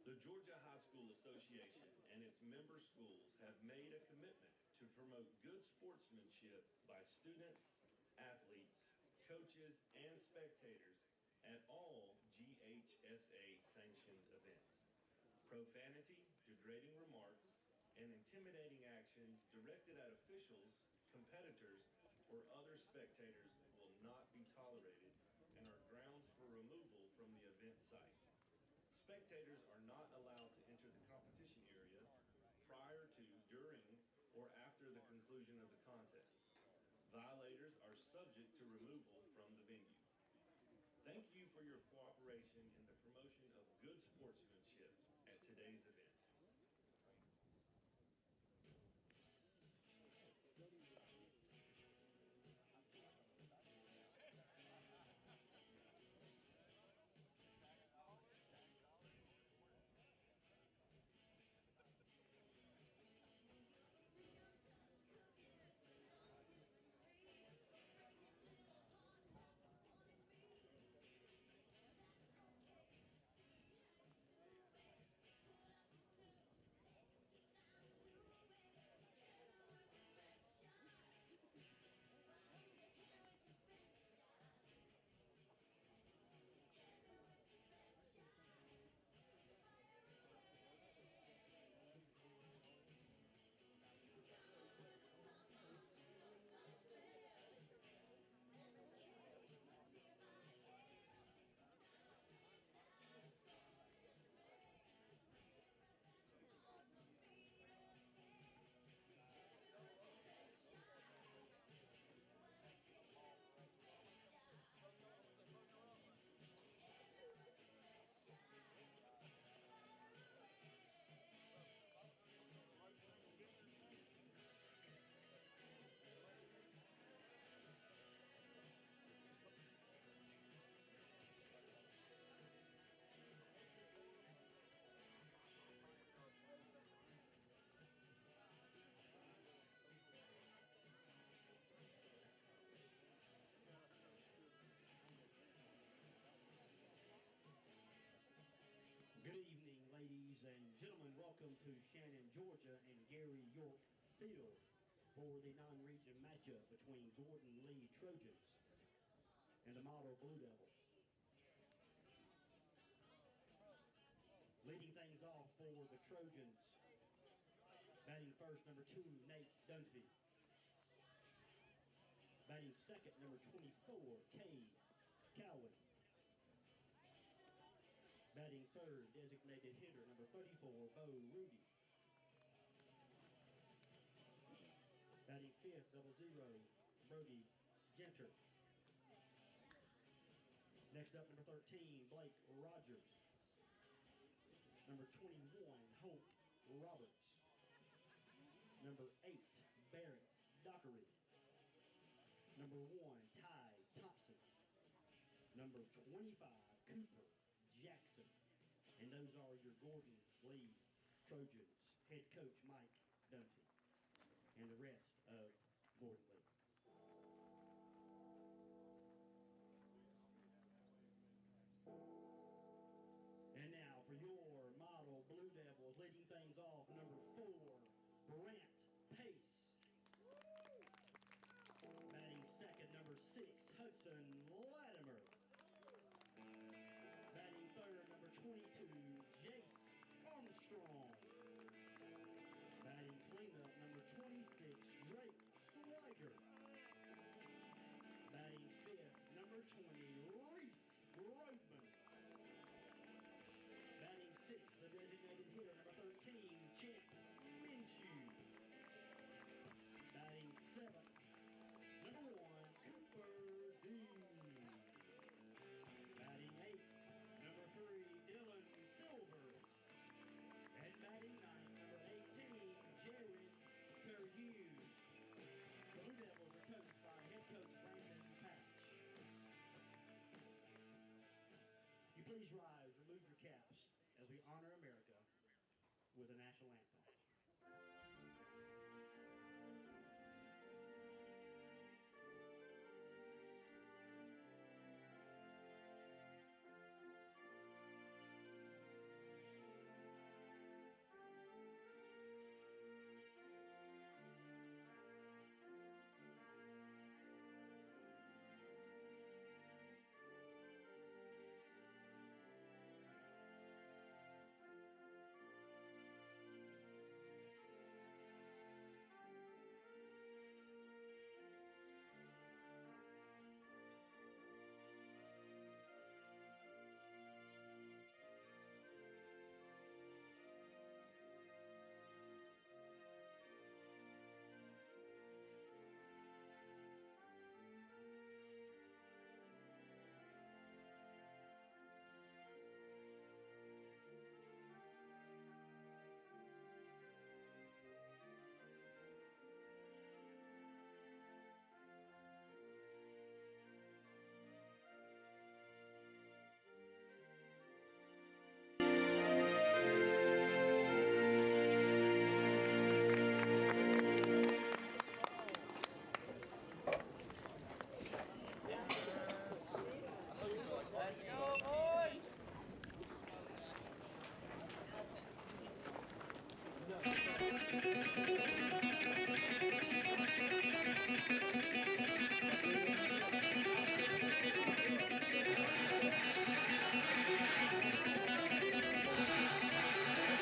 The Georgia High School Association and its member schools have made a commitment to promote good sportsmanship by students, athletes, coaches, and spectators at all GHSA-sanctioned events. Profanity, degrading remarks, and intimidating actions directed at officials, competitors, or other spectators will not be tolerated and are grounds for removal from the event site. Spectators are not allowed to enter the competition area prior to, during, or after the conclusion of the contest. Violators are subject to removal from the venue. Thank you for your cooperation in the promotion of good sportsmanship at today's event. Good evening, ladies and gentlemen. Welcome to Shannon, Georgia and Gary York Field for the non-region matchup between Gordon Lee Trojans and the Model Blue Devils. Leading things off for the Trojans, batting first, number 2, Nate Dunfee. Batting second, number 24, Kay Cowan. Batting third, designated hitter, number 34, Bo Rudy. Batting fifth, 00, Brody Genter. Next up, number 13, Blake Rogers. Number 21, Hope Roberts. Number 8, Barrett Dockery. Number 1, Ty Thompson. Number 25, Cooper Jackson. And those are your Gordon Lee Trojans, head coach Mike Dunfee, and the rest of Gordon Lee. And now for your Model Blue Devils, leading things off, number 4, Brant Pace. Batting second, number 6, Hudson Latimer. Batting third, number 22, Jace Armstrong. Batting cleanup, number 26, Drake Swiger. Batting fifth, number 20, Reese Roadman. Batting sixth, the designated hitter, number 13, Chance Minshew. Batting seventh, number 1, Cooper Dean. Batting eighth, number 3, Dylan Silver. And batting ninth, number 18, Jared Terhune. The Blue Devils are coached by head coach Brandon Patch. You please rise, remove your caps as we honor America with the national anthem.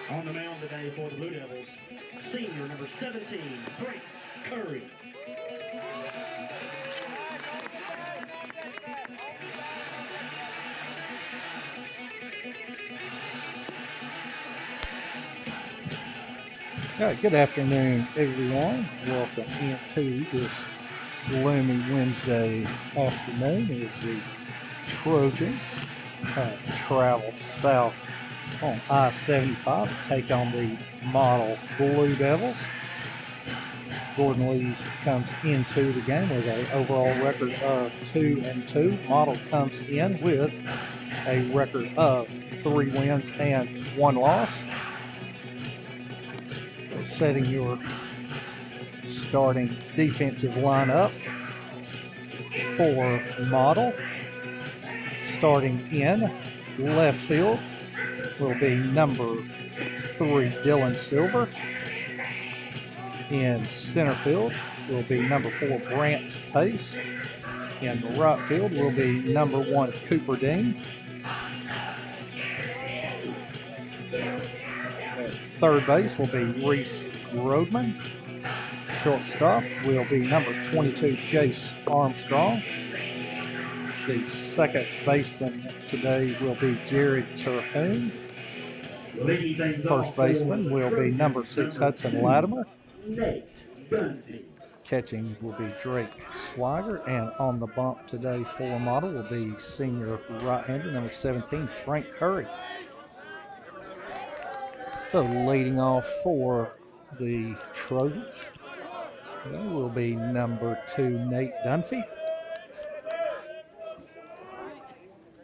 On the mound today for the Blue Devils, senior number 17, Frank Curry. All right, good afternoon, everyone. Welcome into this gloomy Wednesday afternoon as the Trojans have traveled south on I-75 to take on the model Blue Devils. Gordon Lee comes into the game with an overall record of 2-2. Model comes in with a record of 3 wins and 1 loss. Setting your starting defensive lineup for Model. Starting in left field will be number 3, Dylan Silver. In center field will be number 4, Brant Pace. In right field will be number 1, Cooper Dean. At third base will be Reese Grodman. Shortstop will be number 22, Jace Armstrong. The second baseman today will be Jared Terhune. First baseman will be number 6, Hudson Latimer. Dunfee. Catching will be Drake Swigert, and on the bump today for Model will be senior right-hander number 17, Frank Curry. So leading off for the Trojans will be number 2, Nate Dunfee.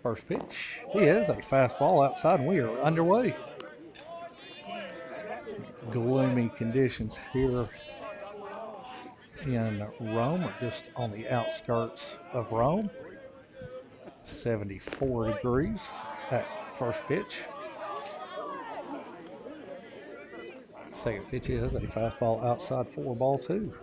First pitch is a fastball outside, and we are underway. Gloomy conditions here in Rome, or just on the outskirts of Rome. 74 degrees at first pitch. Second pitch is a fastball outside for ball 2.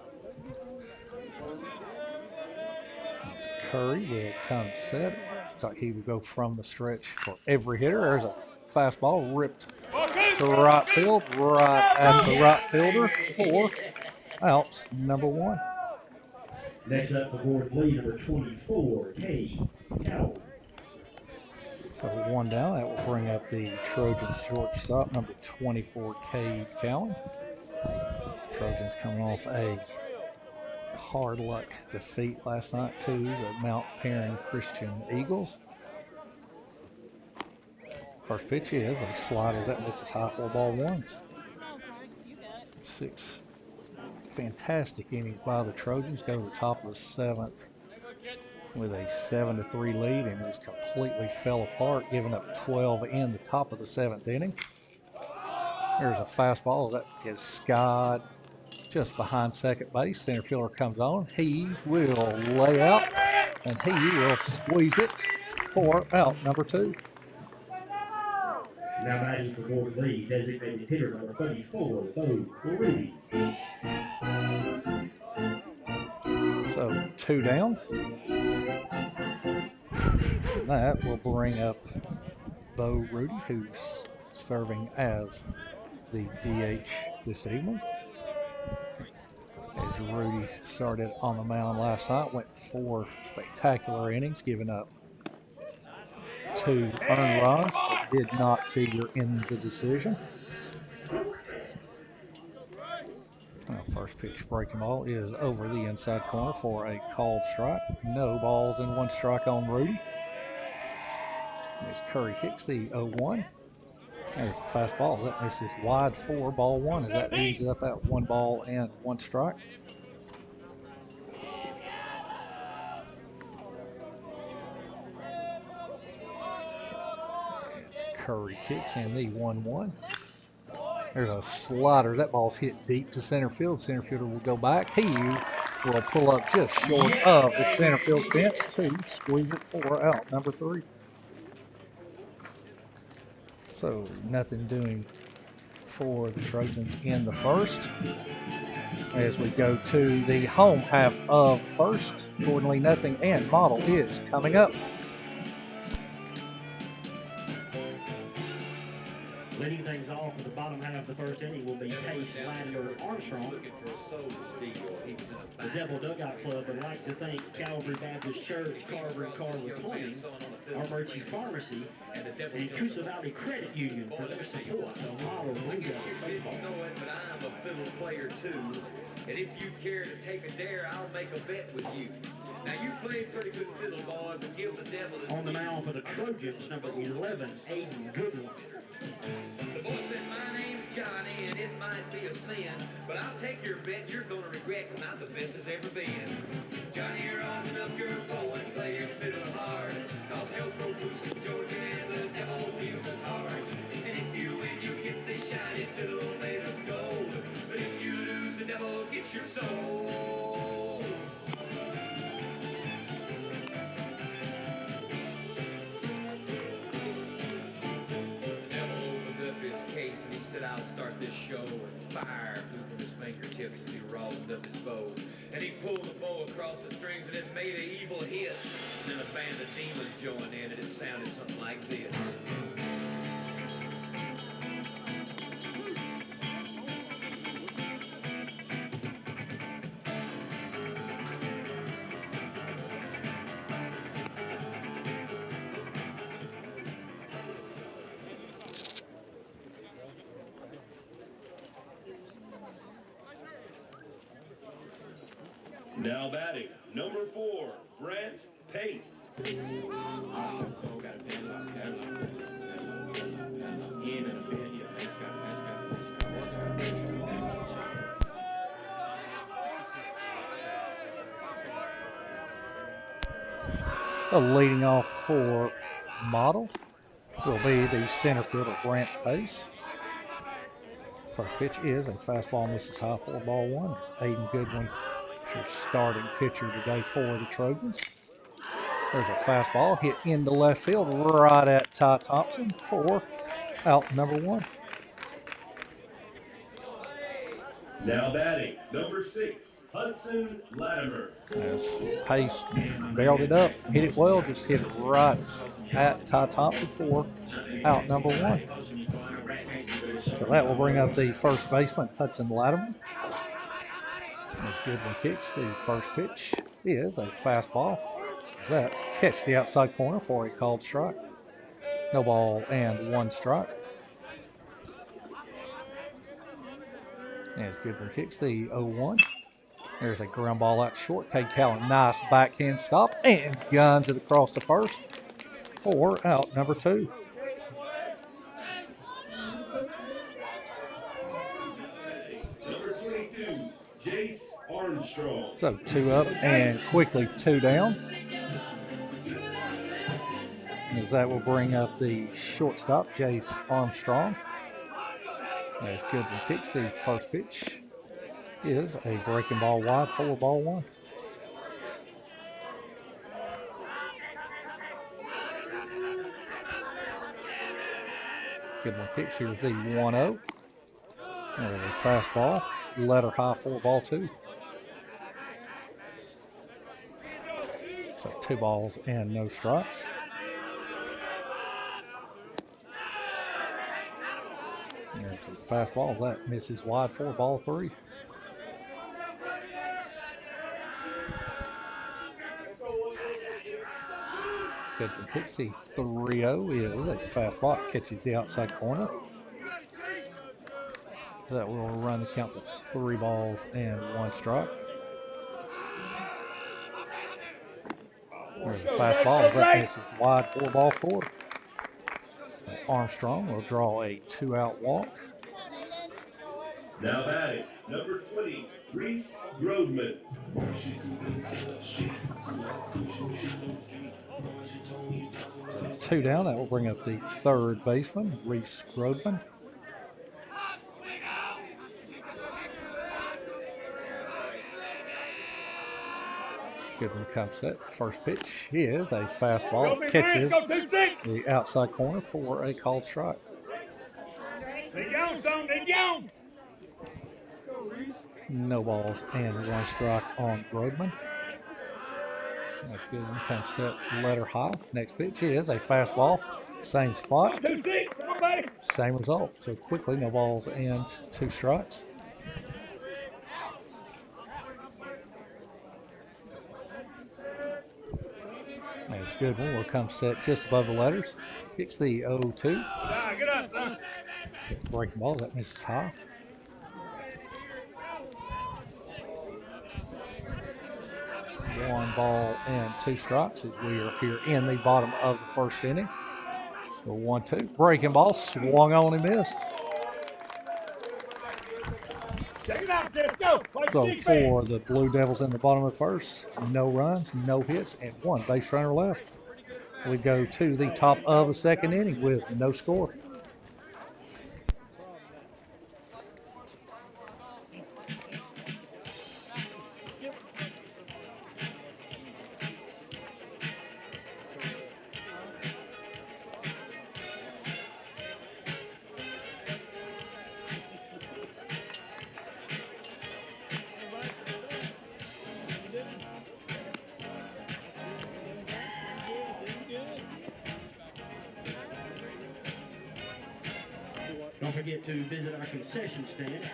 Curry will come set. Looks like he will go from the stretch for every hitter. There's a fastball ripped to right field, right at the right fielder for out number 1. Next up for Gordon Lee, number 24, Cade Cowell. So 1 down. That will bring up the Trojans shortstop, number 24, Cade Cowan. Trojans coming off a hard luck defeat last night to the Mount Perrin Christian Eagles. First pitch is a slider that misses high for ball 1. 6 fantastic innings by the Trojans. Go to the top of the 7th with a 7-3 lead, and was completely fell apart, giving up 12 in the top of the 7th inning. There's a fastball that is skied just behind second base. Center fielder comes on. He will lay out, and he will squeeze it for out number 2. Now batting for Gordon Lee, designated hitter number 34, Bo Rudy. So 2 down. And that will bring up Bo Rudy, who's serving as the DH this evening. As Rudy started on the mound last night, went 4 spectacular innings, giving up 2 earned runs that did not figure in the decision. Well, first pitch breaking ball is over the inside corner for a called strike. No balls and 1 strike on Rudy. As Curry kicks the 0-1. There's a fastball that misses wide for ball 1, as that ends up at 1 ball and 1 strike. As Curry kicks in the 1-1. There's a slider. That ball's hit deep to center field. Center fielder will go back. He will pull up just short of the center field fence to squeeze it for out number 3. So nothing doing for the Trojans in the first. As we go to the home half of the first, Gordon Lee nothing and Model is coming up. Leading things off for the bottom half of the first inning will be Pace, Latimer, Armstrong. The Devil Dugout Club would like to thank Calvary Baptist Church, Carver & Carver Plumbing, Armurchie Pharmacy, and Coosa Valley Credit Union for their support of Model Bluegrass Baseball. But I'm a fiddle player too, and if you care to take a dare, I'll make a bet with you. Now you played pretty good fiddle, boy, but give the devil his On the mound for the Trojans, number 11, Aiden Goodwin. The boy said, my name's Johnny, and it might be a sin, but I'll take your bet you're gonna regret, because I'm the best as ever been. Johnny, you're awesome up your bow and play your fiddle hard, cause hell's broke loose in Georgia and the devil deals the cards. And if you win, you get this shiny fiddle made of gold, but if you lose, the devil gets your soul. Case, and he said, I'll start this show, and fire flew from his fingertips as he rosined up his bow. And he pulled the bow across the strings, and it made an evil hiss. And then a band of demons joined in, and it sounded something like this. Now batting, number 4, Brent Pace. Leading off for Model will be the center fielder, Brent Pace. First pitch is a fastball, misses high, 4-1. It's Aiden Goodwin, your starting pitcher today for the Trojans. There's a fastball hit into left field right at Ty Thompson for out number 1. Now batting, number 6, Hudson Latimer. As Pace barreled it up, hit it well, just hit it right at Ty Thompson for out number 1. So that will bring up the first baseman, Hudson Latimer. As Goodwin kicks, the first pitch is a fastball. As that catch the outside corner for a called strike. No ball and 1 strike. As Goodwin kicks the 0-1. There's a ground ball out short. Cade Callan, nice backhand stop and guns it across the first for out number 2. Number 22, Jace Armstrong. So 2 up and quickly 2 down. As that will bring up the shortstop, Jace Armstrong. As Goodwin kicks, the first pitch is a breaking ball wide, 4-1. Goodwin kicks, here's the 1-0. There's a fastball, letter high, 4-2. So 2 balls and no strikes. There's a fastball that misses wide, 4-3. Goodwin kicks, the 3-0 is a fastball, catches the outside corner. That will run the count to 3 balls and 1 strike. There's a fastball that misses wide, 4-4. Armstrong will draw a 2-out walk. Now batting, number 20, Reese Grodman. 2 down, that will bring up the third baseman, Reese Grodman. Goodwin comes set. First pitch is a fastball. Catches the outside corner for a called strike. No balls and one strike on Brodman. That's good. One comes set, letter high. Next pitch is a fastball. Same spot. 1-2-6. Come on, buddy. Same result. So quickly, no balls and two strikes. That's a good one. Will come set just above the letters. Kicks the 0-2. Get up, son. Breaking balls. That misses high. One ball and two strikes as we are here in the bottom of the first inning. The 1-2. Breaking ball. Swung on and missed. Second out, let's go. So for the Blue Devils in the bottom of the first, no runs, no hits, and one base runner left. We go to the top of the second inning with no score. Don't forget to visit our concession stand,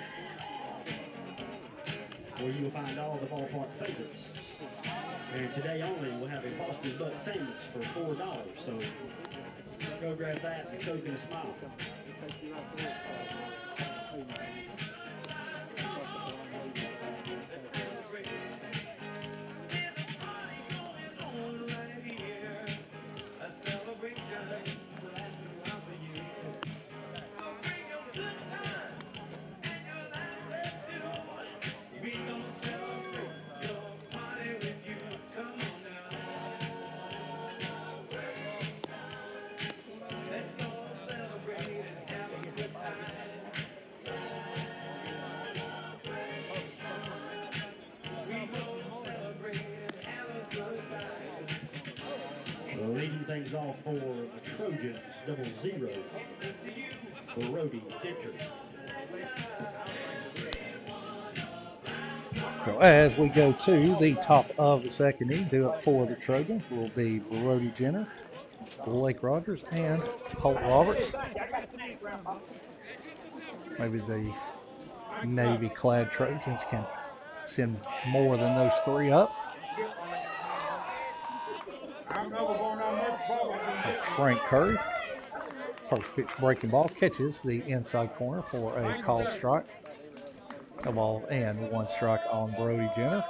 where you will find all the ballpark favorites. And today only, we'll have a Boston butt sandwich for $4. So go grab that and a Coke and a smile. Leading things off for the Trojans, 0-0. Brody pitcher. So as we go to the top of the second inning, do it for the Trojans will be Brody Jenner, Blake Rogers, and Holt Roberts. Maybe the Navy-clad Trojans can send more than those three up. Frank Curry, first pitch breaking ball, catches the inside corner for a called strike. No ball and one strike on Brody Jenner.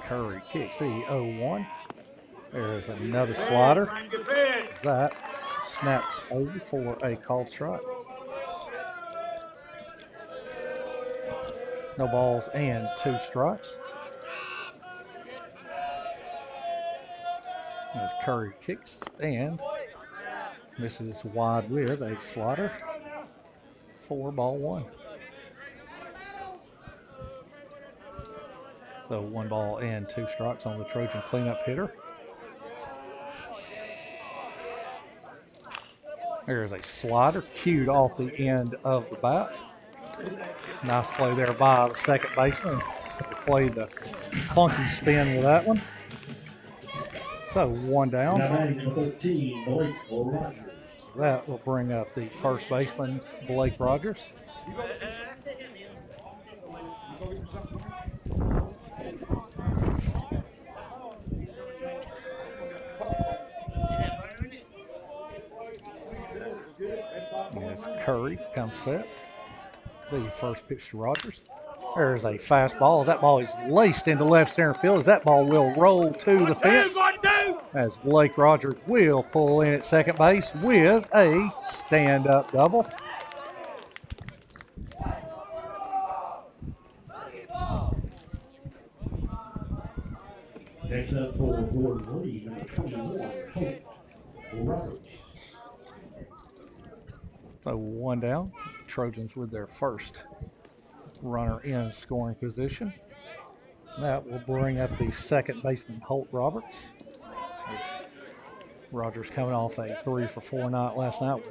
Curry kicks the 0-1. There's another slider. That snaps over for a called strike. No balls and two strikes. As Curry kicks and misses wide with a slider. 4-1. So 1 ball and 2 strikes on the Trojan cleanup hitter. There's a slider cued off the end of the bat. Nice play there by the second baseman to play the funky spin with that one. So 1 down. So that will bring up the first baseman, Blake Rogers. As Curry comes set, the first pitch to Rogers. There's a fastball. As that ball is laced into left center field, as that ball will roll to the fence. As Blake Rogers will pull in at second base with a stand-up double. Next up for Ward 3, number 21, Holt Roberts. So 1 down. Trojans with their first runner in scoring position. That will bring up the second baseman, Holt Roberts. Rogers coming off a 3-for-4 night last night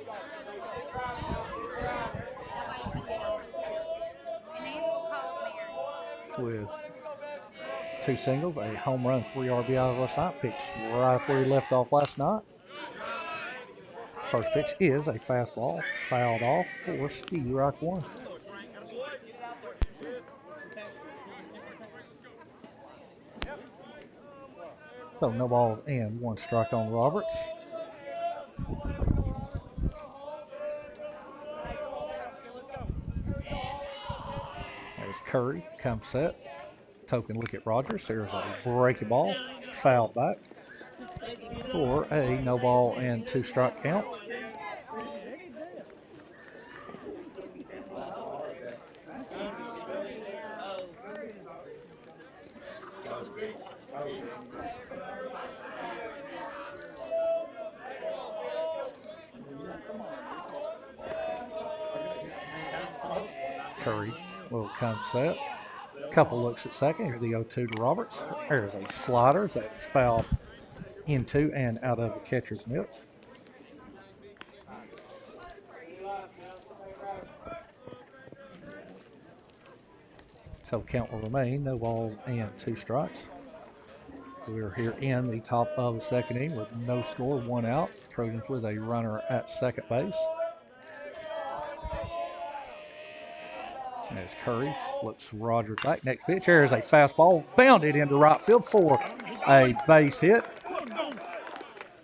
with 2 singles, a home run, 3 RBIs last night. Pitched right where he left off last night. First pitch is a fastball, fouled off for Stevie Rock 1. So no balls and 1 strike on Roberts. There's Curry, comes set. Token look at Rogers. There's a breaking ball, fouled back for a no ball and 2 strike count. Curry will come set. Couple looks at second. Here's the 0-2 to Roberts. There's a slider that fouled into and out of the catcher's mitt. So count will remain, no balls and 2 strikes. We're here in the top of the second inning with no score, 1 out. Trojans with a runner at second base. As Curry flips Rogers back. Next pitch, here's a fastball, bounded into right field for a base hit.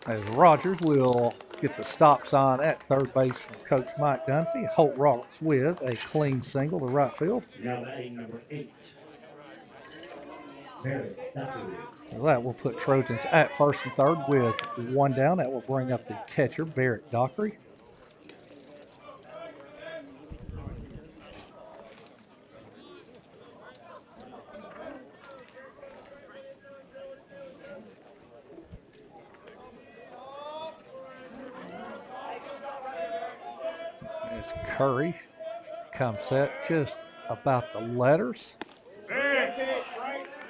As Rogers will get the stop sign at third base from Coach Mike Dunfee. Holt Roberts with a clean single to right field. Now batting number 8. Well, that will put Trojans at first and third with 1 down. That will bring up the catcher, Barrett Dockery. As Curry comes set just about the letters.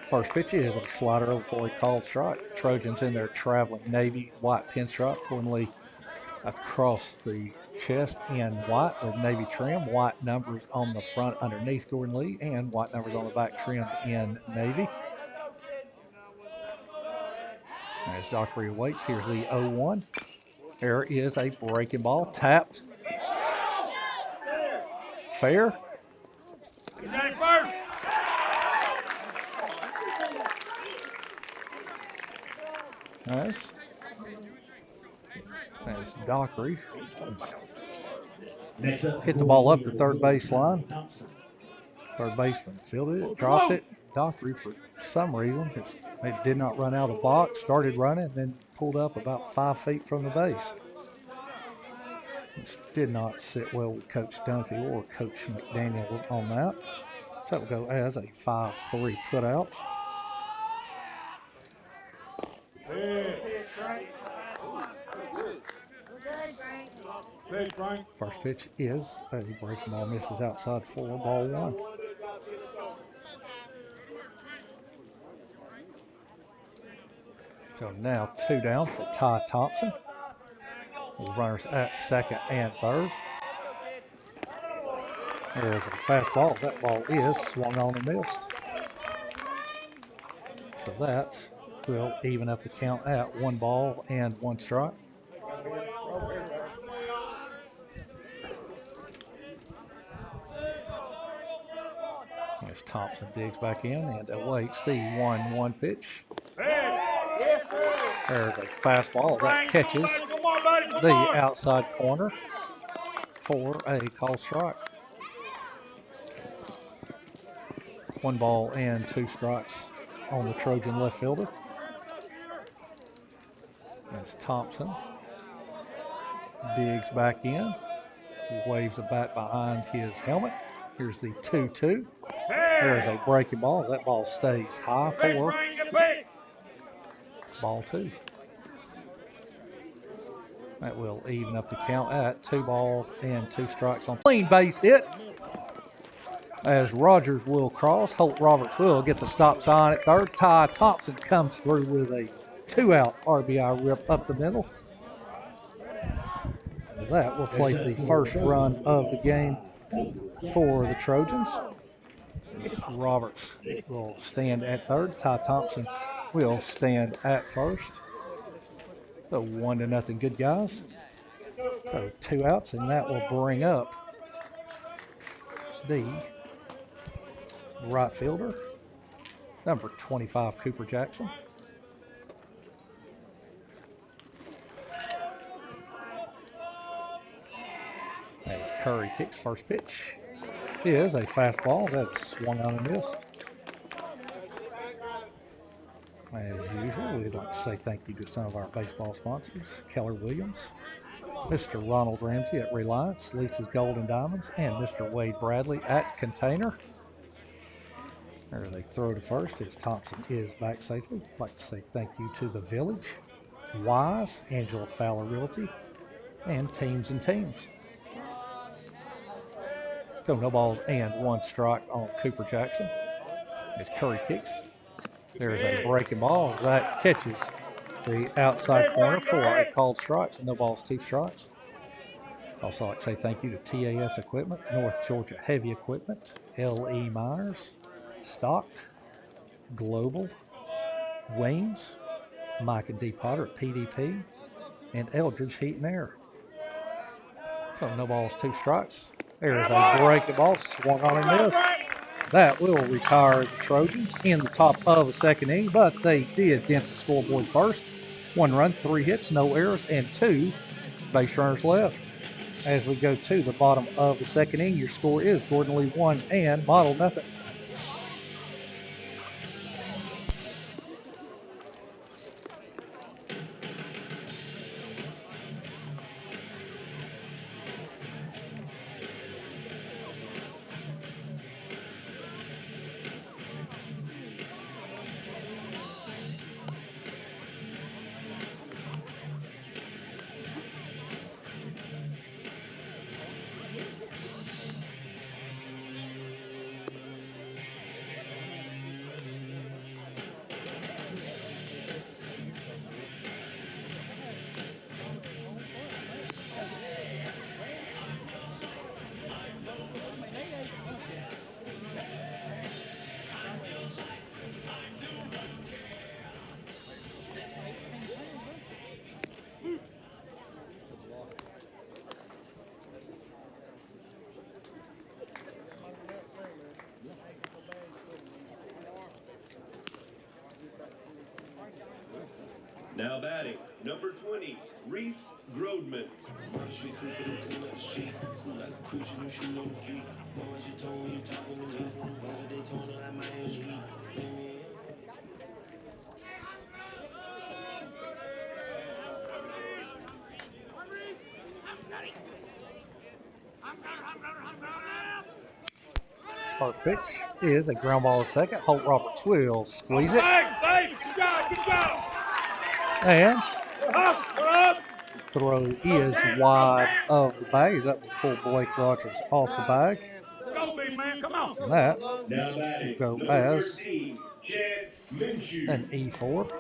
First pitch is a slider over for a called strike. Trojans in their traveling navy white pinstripe, accordingly across the chest in white with navy trim, white numbers on the front underneath Gordon Lee, and white numbers on the back trimmed in navy. As Dockery awaits, here's the 0-1. There is a breaking ball, tapped. Fair. As Dockery hit the ball up the third baseline. Third baseman fielded it, dropped it. Dockery, for some reason, it did not run out of the box, started running, and then pulled up about 5 feet from the base. Which did not sit well with Coach Dunfee or Coach McDaniel on that. So that will go as a 5-3 putout. First pitch is a breaking ball, misses outside for ball 1. So now 2 down for Ty Thompson. With runners at second and third. There's a fastball. That ball is swung on and missed. So that will even up the count at 1 ball and 1 strike. As Thompson digs back in and awaits the 1-1 pitch. There's a fastball that catches the outside corner for a call strike. 1 ball and 2 strikes on the Trojan left fielder. As Thompson digs back in, waves the bat behind his helmet. Here's the 2-2. There's a breaking ball as that ball stays high for ball 2. That will even up the count at 2 balls and 2 strikes on clean base hit. As Rogers will cross, Holt Roberts will get the stop sign at third. Ty Thompson comes through with a 2-out RBI rip up the middle. That will plate the first run of the game for the Trojans. Roberts will stand at third. Ty Thompson will stand at first. So 1-0 good guys. So 2 outs, and that will bring up the right fielder, number 25, Cooper Jackson. As Curry kicks, first pitch is a fastball that is swung on and missed. As usual, we'd like to say thank you to some of our baseball sponsors, Keller Williams, Mr. Ronald Ramsey at Reliance, Lisa's Gold and Diamonds, and Mr. Wade Bradley at Container. There they throw to first as Thompson is back safely. I'd like to say thank you to The Village, Wise, Angela Fowler Realty, and Teams and Teams. So no balls and 1 strike on Cooper Jackson. As Curry kicks, there's a breaking ball that catches the outside corner for a called strike. So no balls, 2 strikes. Also, I'd like to say thank you to TAS Equipment, North Georgia Heavy Equipment, L.E. Myers, Stocked, Global, Waynes, Mike and D. Potter at PDP, and Eldridge Heat and Air. So no balls, 2 strikes. There's a breaking ball, swung on and missed. That will retire the Trojans in the top of the second inning, but they did dent the scoreboard first. 1 run, 3 hits, no errors, and 2 base runners left. As we go to the bottom of the second inning, your score is Jordan Lee 1 and Model nothing. Now batting, number 20, Reese Grodman. First pitch is a ground ball to second. Holt Roberts will squeeze it. And throw is wide of the bag. That will pull Blake Rogers off the bag. And that will go as an E4.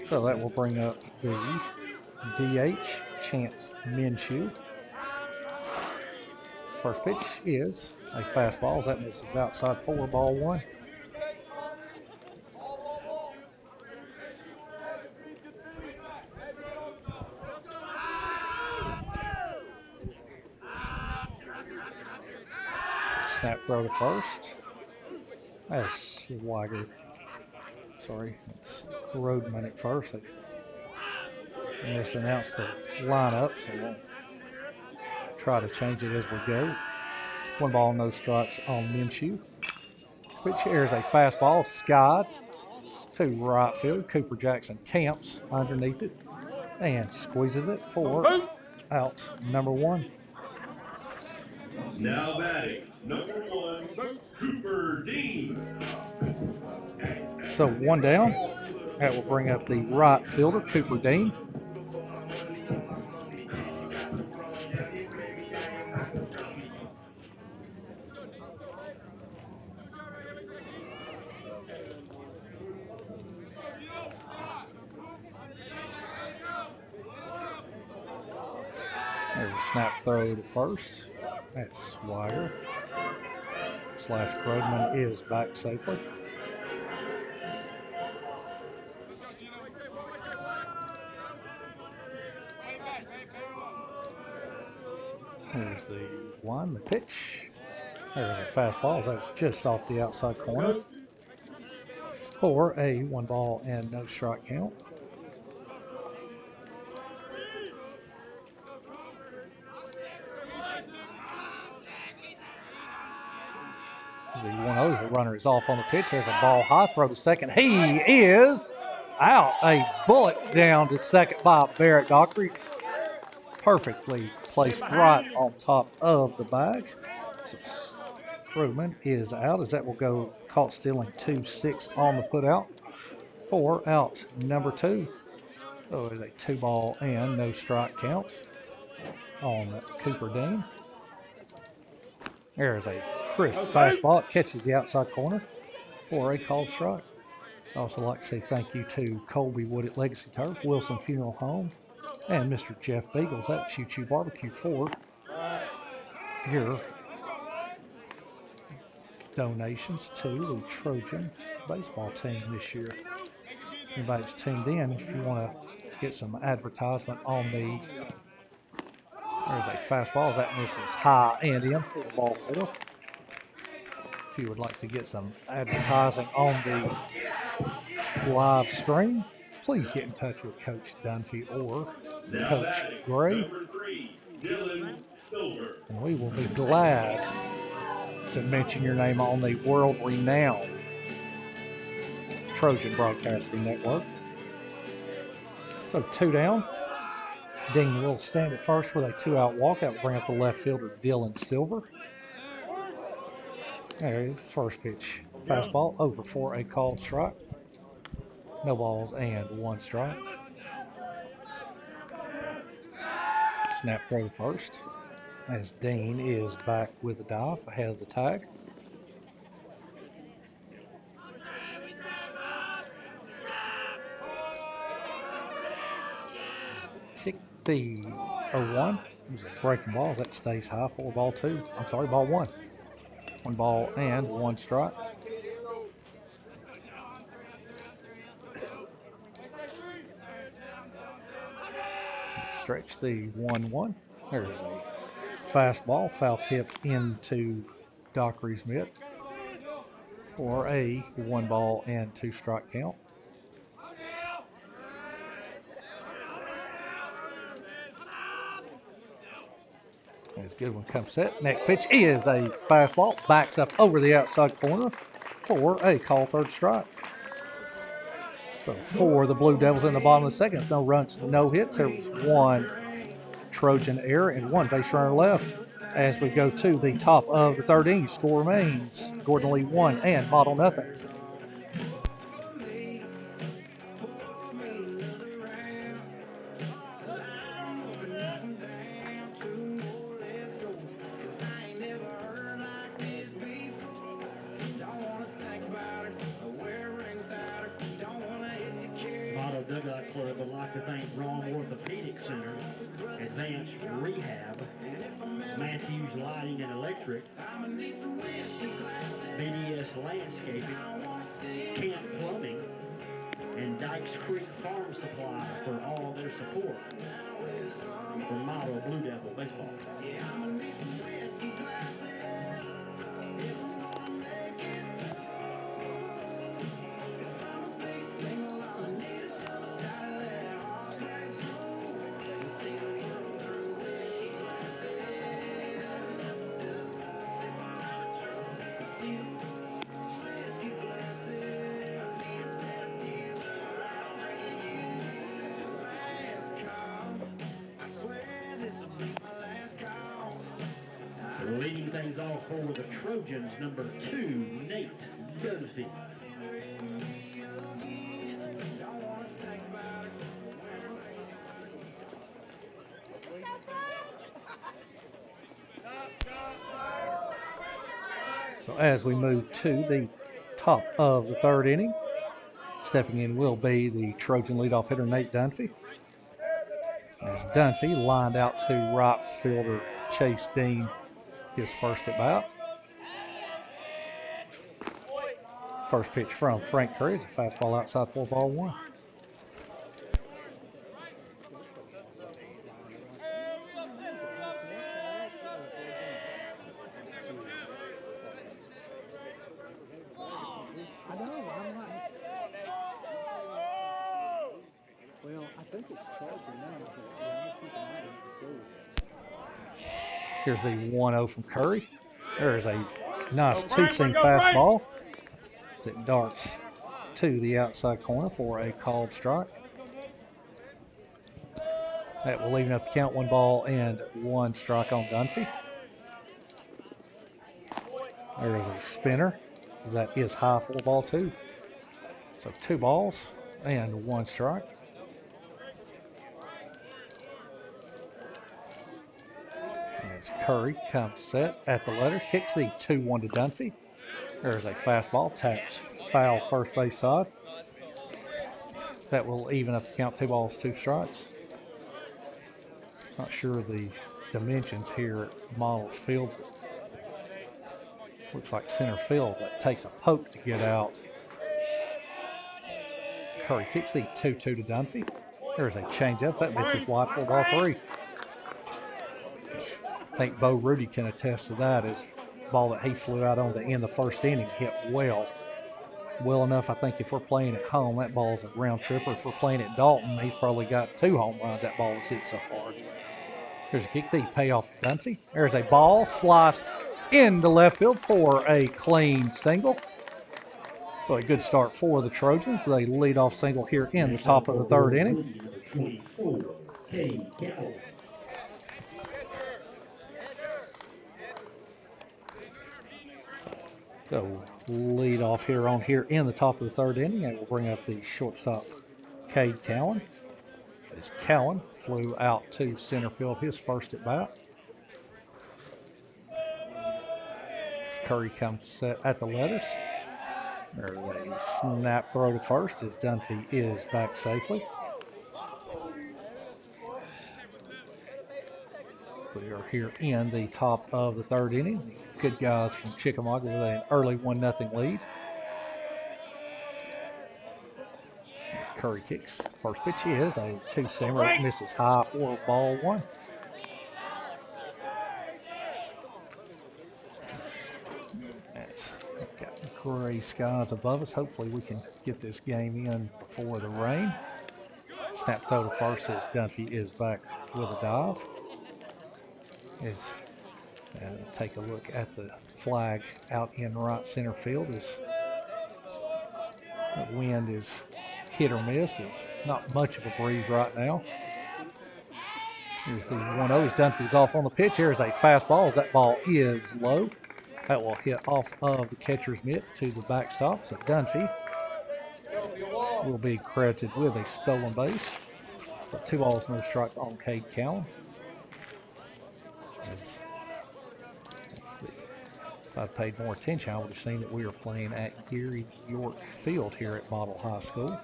So that will bring up the DH, Chance Minshew. First pitch is a fastball. That misses outside 4, ball 1. Snap throw to first. That's Swigert. Sorry, it's Rodman at first. They misannounced the lineup, so we'll try to change it as we go. 1 ball, no strikes on Minshew. Pitch here is a fastball, skied to right field. Cooper Jackson camps underneath it and squeezes it for out number 1. Now batting, number 1, Cooper Dean. So 1 down. That will bring up the right fielder, Cooper Dean. Snap throw to first. That's Swagger. Slash Grodman is back safely. Here's the one, the pitch. There's a fastball. That's just off the outside corner. For a 1 ball and no strike count. The 1-0, the runner is off on the pitch. There's a ball high, throw to second. He is out. A bullet down to second by Barrett Dockery. Perfectly placed right on top of the bag. So Krugman is out as that will go caught stealing 2-6 on the put out. 4 out number 2. So it's a 2 ball and no strike count on Cooper Dean. There's a crisp fastball. It catches the outside corner for a called strike. I'd also like to say thank you to Colby Wood at Legacy Turf, Wilson Funeral Home, and Mr. Jeff Beagles at Choo Choo Barbecue for your donations to the Trojan baseball team this year. Anybody that's tuned in, if you want to get some advertisement on the, there's a fastball that misses high and in for the ball 4. If you would like to get some advertising on the live stream, please get in touch with Coach Dunfee or Coach Gray, and we will be glad to mention your name on the world-renowned Trojan Broadcasting Network. So 2 down. Dean will stand at first with a 2-out walk. That will bring up the left fielder, Dylan Silver. There, first pitch. Fastball over for a called strike. No balls and 1 strike. Snap throw to first as Dean is back with the dive ahead of the tag. Kick the 0-1. It was a breaking ball as that stays high for ball 2. I'm sorry, ball 1. 1 ball and 1 strike. Stretch the 1-1. There's a fastball, foul tipped into Dockery's mitt for a 1 ball and 2 strike count. As Goodwin comes set. Next pitch is a fastball. Backs up over the outside corner for a call 3rd strike. So for the Blue Devils in the bottom of the 2nd, no runs, no hits. There was 1 Trojan error and 1 base runner left. As we go to the top of the 3rd inning, score remains Gordon Lee 1 and Model nothing. Dugout Club would like to thank Braun Orthopedic Center, Advanced Rehab, Matthews Lighting and Electric, BDS Landscaping, Kent Plumbing, and Dykes Creek Farm Supply for all their support from Model Blue Devil Baseball. Leading things off for the Trojans, number 2, Nate Dunfee. So as we move to the top of the 3rd inning, stepping in will be the Trojan leadoff hitter, Nate Dunfee. As Dunfee lined out to right fielder Chase Dean, his first at bat. First pitch from Frank Curry is a fastball outside, 4-1. Here's the 1-0 from Curry. There's a nice two-seam fastball that darts to the outside corner for a called strike. That will even up the count, 1-1 strike on Dunfee. There's a spinner. That is high, 4-2. So 2 balls and 1 strike. As Curry comes set at the letter, kicks the 2-1 to Dunfee. There's a fastball tapped foul first base side. That will even up the count, 2 balls, 2 strikes. Not sure the dimensions here at Models Field. Looks like center field. That takes a poke to get out. Curry kicks the 2-2 to Dunfee. There's a changeup that misses wide, 4-3. I think Bo Rudy can attest to that. As ball that he flew out on the end of the first inning hit well enough. I think if we're playing at home, that ball's a round tripper. If we're playing at Dalton, he's probably got 2 home runs. That ball was hit so hard. Here's a kick, the payoff to Dunfee. There's a ball sliced into left field for a clean single. So a good start for the Trojans with a leadoff single here in the top of the 3rd inning. 24, Cade Cowan. So lead off here in the top of the 3rd inning, and we'll bring up the shortstop, Cade Cowan. As Cowan flew out to center field, his first at bat. Curry comes set at the letters. There's a snap throw to first as Dunfee is back safely. We are here in the top of the 3rd inning. The good guys from Chickamauga with an early 1-0 lead. Curry kicks. First pitch is a 2-seamer that misses high, 4-1. We've got gray skies above us. Hopefully we can get this game in before the rain. Snap throw to first as Dunfee is back with a dive. And take a look at the flag out in right center field. As the wind is hit or miss. It's not much of a breeze right now. Here's the 1-0 as Dunfee's off on the pitch. Here's a fastball as that ball is low. That will hit off of the catcher's mitt to the backstop. So Dunfee will be credited with a stolen base. So 2 balls, no strike on Cade Cowan. If I'd paid more attention, I would have seen that we were playing at Gary York Field here at Model High School.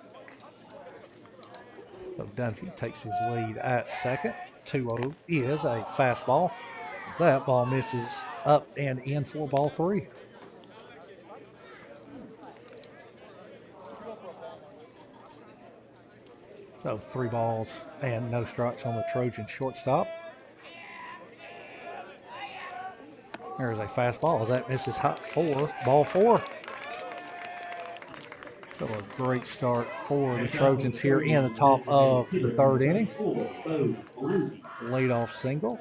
So Dunfee takes his lead at second. 2-0 is a fastball. As that ball misses up and in, 4-3. So 3 balls and no strikes on the Trojan shortstop. There's a fastball as that misses high, 4-4. So a great start for the Trojans here in the top of the 3rd inning. Leadoff single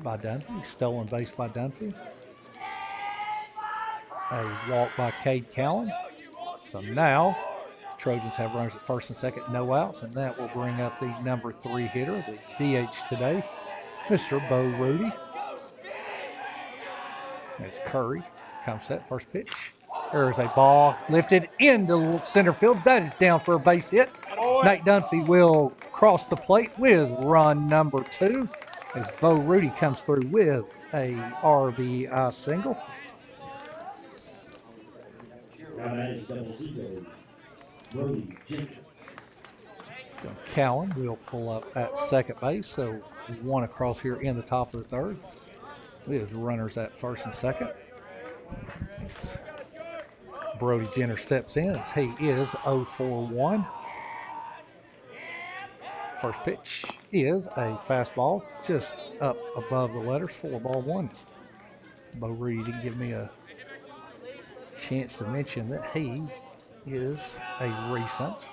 by Dunfee, stolen base by Dunfee. A walk by Cade Cowan. So now Trojans have runners at first and second, no outs, and that will bring up the number 3 hitter, the DH today, Mr. Bo Rudy. As Curry comes set, first pitch. There's a ball lifted into center field. That is down for a base hit. Nate Dunfee will cross the plate with run number 2 as Bo Rudy comes through with a RBI single. Cowan will pull up at second base, so one across here in the top of the third with runners at first and second. As Brody Jenner steps in as he is 0-for-1. First pitch is a fastball just up above the letters, 4-1. Bo Rudy didn't give me a chance to mention that he is a recent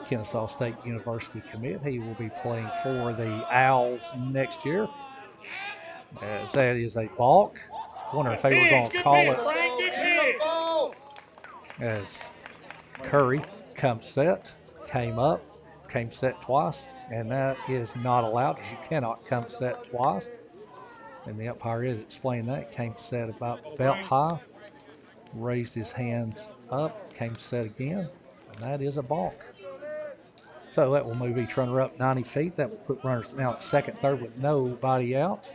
Kennesaw State University commit. He will be playing for the Owls next year, as that is a balk. I was wondering if they were going to call it as Curry comes set, came up, came set twice, and that is not allowed as you cannot come set twice. And the umpire is explaining that. Came set about belt high, raised his hands up, came set again, and that is a balk. So that will move each runner up 90 feet. That will put runners now at second, third with nobody out.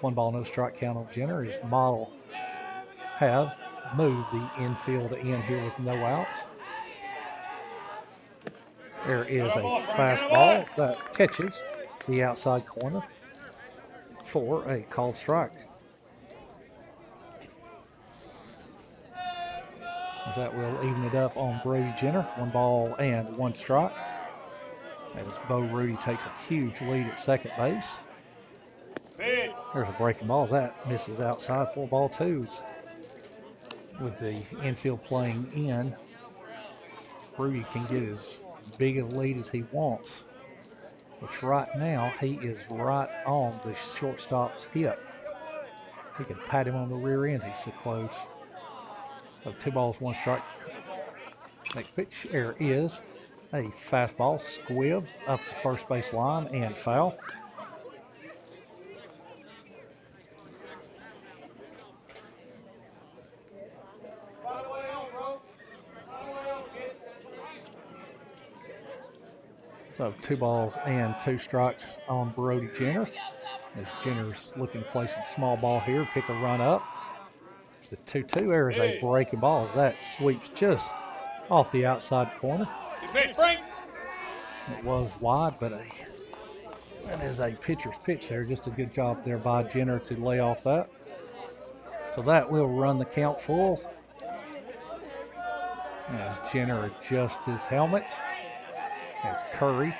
1 ball, no strike count on Jenner. His model have moved the infield in here with no outs. There is a fastball that catches the outside corner for a called strike. As that will even it up on Brody Jenner. 1 ball and 1 strike. As Bo Rudy takes a huge lead at second base. There's a breaking ball as that misses outside. 4-2s. With the infield playing in, Rudy can get as big a lead as he wants, which right now he is right on the shortstop's hip. He can pat him on the rear end. He's so close. So 2 balls, 1 strike. Next pitch, there is a fastball, squib up the first base line and foul. So 2 balls and 2 strikes on Brody Jenner. As Jenner's looking to play some small ball here, pick a run up. It's the 2-2. There is a breaking ball as that sweeps just off the outside corner. It was wide, but that is a pitcher's pitch there. Just a good job there by Jenner to lay off that. So that will run the count full. As Jenner adjusts his helmet. As Curry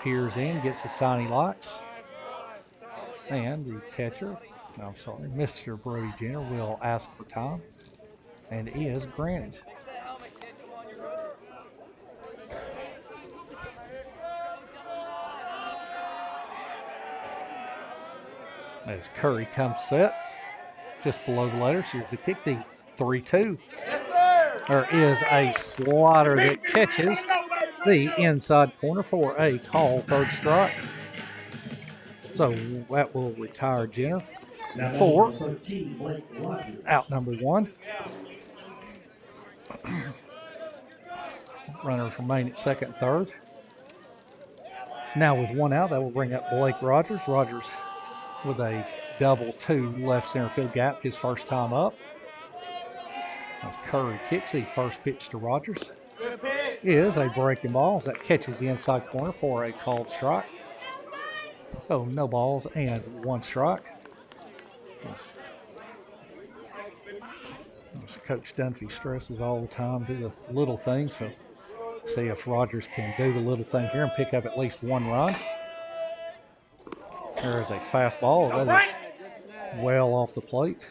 peers in, gets the sign he likes. And the catcher, Mr. Brody Jenner will ask for time and is granted. As Curry comes set, just below the letters, here's the kick, the 3-2. There is a slider that catches the inside corner for a call, third strike. So that will retire Jenner for out number 1. Runners remain at second and third. Now with 1 out, that will bring up Blake Rogers. Rogers with a double to left center field gap, his first time up. As Curry kicks, the first pitch to Rogers is a breaking ball that catches the inside corner for a called strike. Oh, no balls and 1 strike. As Coach Dunfee stresses all the time, do the little things. So see if Rogers can do the little thing here and pick up at least 1 run. There is a fastball that is well off the plate.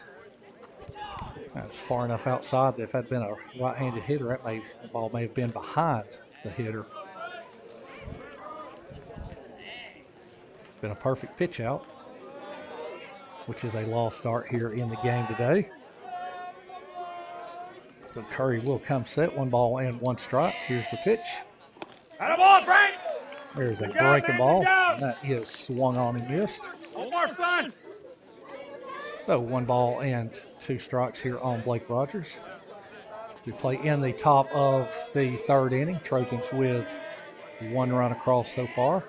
That's far enough outside that if that had been a right-handed hitter, the ball may have been behind the hitter. Been a perfect pitch out, which is a lost start here in the game today. So Curry will come set, 1 ball and 1 strike. Here's the pitch. There's a breaking ball. And that is swung on and missed. So 1 ball and 2 strikes here on Blake Rogers. We play in the top of the 3rd inning. Trojans with 1 run across so far.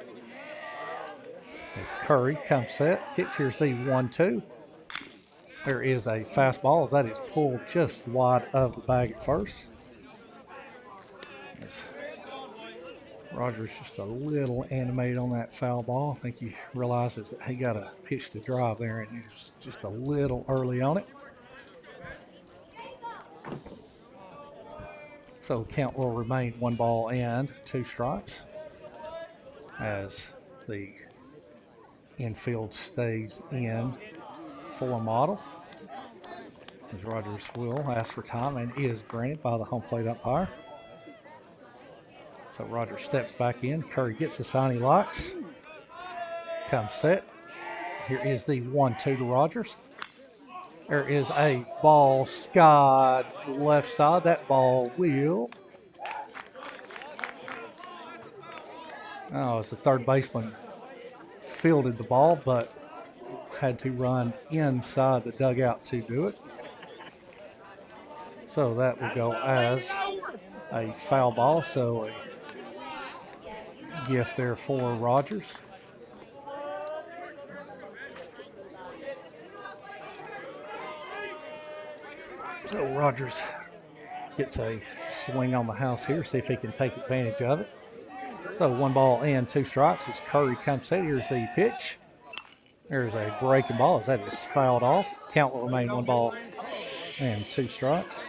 As Curry comes set, kicks, here's the 1-2. There is a fastball as that is pulled just wide of the bag at first. As Rogers just a little animated on that foul ball. I think he realizes that he got a pitch to drive there and he was just a little early on it. So the count will remain 1 ball and 2 strikes as the infield stays in for model. As Rogers will ask for time and is granted by the home plate umpire. So Rogers steps back in. Curry gets the sign he likes. Comes set. Here is the 1-2 to Rogers. There is a ball skied left side. That ball will. Oh, it's the third baseman fielded the ball, but had to run inside the dugout to do it. So that will go as a foul ball. So a gift there for Rogers. So Rogers gets a swing on the house here, see if he can take advantage of it. So 1 ball and 2 strikes as Curry comes set. Here's the pitch. There's a breaking ball as that is fouled off. Count will remain 1 ball and 2 strikes.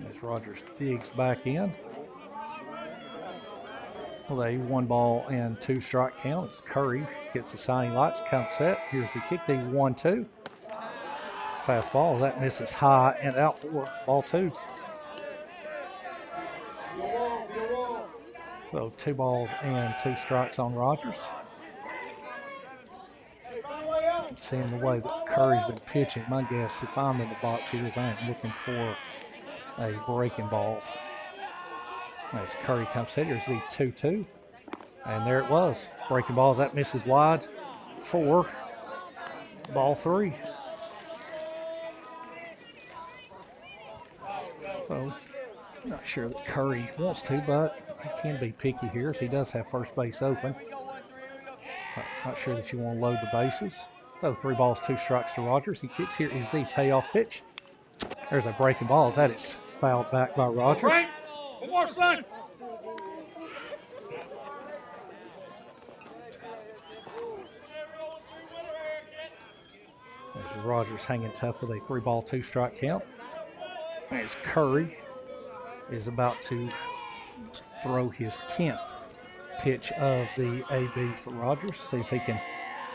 As Rogers digs back in. With a 1 ball and 2 strike count as Curry gets the sign he likes, comes set. Here's the kick, the 1-2. Fastball as that misses high and out for ball 2. So 2 balls and 2 strikes on Rogers. Seeing the way that Curry's been pitching, my guess if I'm in the box here is I am looking for a breaking ball. As Curry comes set, here's the 2-2. And there it was. Breaking balls, that misses wide for ball 3. So not sure that Curry wants to, but he can be picky here as he does have first base open. But not sure that you want to load the bases. So 3 balls, 2 strikes to Rogers. He kicks. Here is the payoff pitch. There's a breaking ball as that is fouled back by Rogers. One more, son. As Rogers hanging tough with a 3 ball, 2 strike count. As Curry is about to throw his 10th pitch of the AB for Rogers. See if he can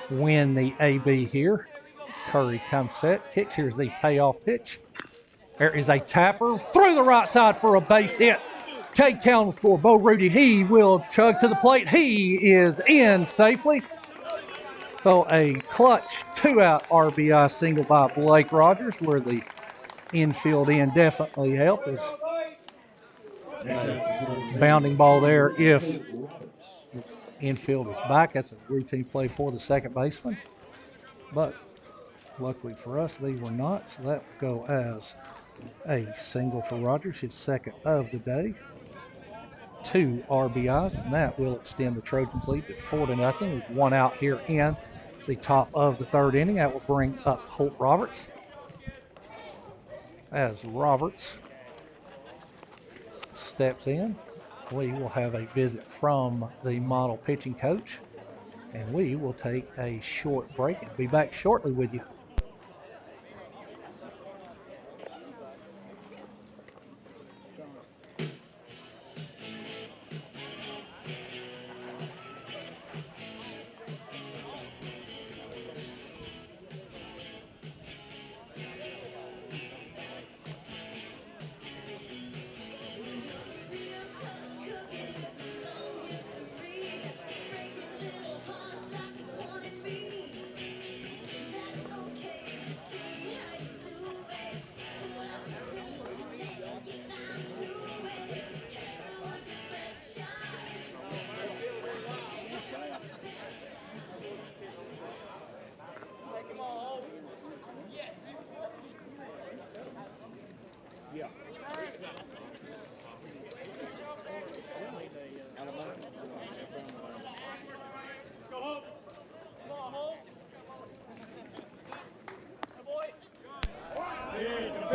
win the AB here. Curry comes set, kicks. Here's the payoff pitch. There is a tapper through the right side for a base hit. Cade Cowan will score. Bo Rudy, he will chug to the plate. He is in safely. So a clutch 2-out RBI single by Blake Rogers, where the infield end definitely helped. As bounding ball there if the infield is back. That's a routine play for the second baseman. But luckily for us, they were not. So that will go as a single for Rogers, his second of the day. 2 RBIs, and that will extend the Trojans' lead to 4-0 with 1 out here in the top of the 3rd inning. That will bring up Holt Roberts. As Roberts steps in, we will have a visit from the model pitching coach, and we will take a short break and be back shortly with you.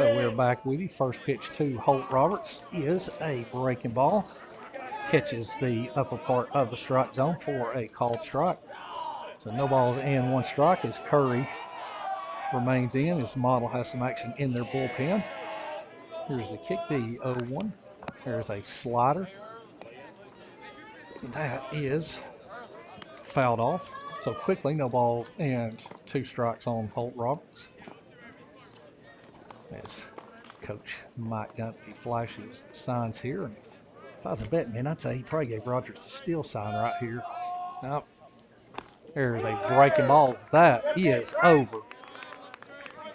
So we're back with you. First pitch to Holt Roberts is a breaking ball. Catches the upper part of the strike zone for a called strike. So no balls and one strike as Curry remains in. His model has some action in their bullpen. Here's the kick, the 0-1. There's a slider. That is fouled off. So quickly, no balls and two strikes on Holt Roberts. As Coach Mike Dunfee flashes the signs here. And if I was a betting man, I'd say he probably gave Rogers the steal sign right here. Nope. There's a breaking ball. That is over.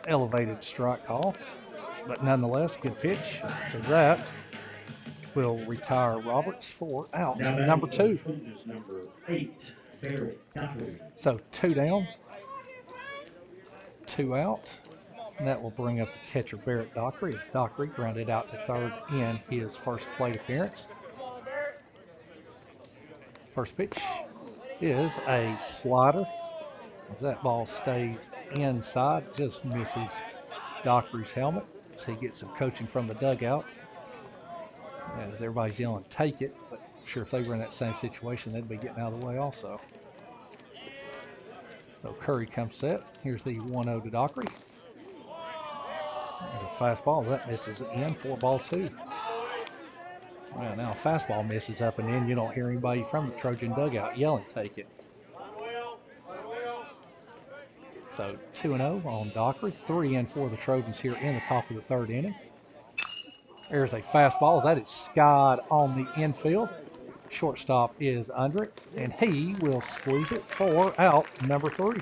Elevated strike call. But nonetheless, good pitch. So that will retire Roberts for out. Number 2. Number 8, Barrett Dockery. So 2 down, 2 out. And that will bring up the catcher Barrett Dockery as Dockery grounded out to third in his first plate appearance. First pitch is a slider as that ball stays inside, just misses Dockery's helmet as he gets some coaching from the dugout. As everybody's yelling, take it, but I'm sure if they were in that same situation, they'd be getting out of the way also. So Curry comes set. Here's the 1-0 to Dockery. There's a fastball. That misses in for ball 2. Well, now a fastball misses up and in. You don't hear anybody from the Trojan dugout yelling, take it. So 2-0 on Dockery. 3 in for the Trojans here in the top of the third inning. There's a fastball. That is skied on the infield. Shortstop is under it, and he will squeeze it for out number 3.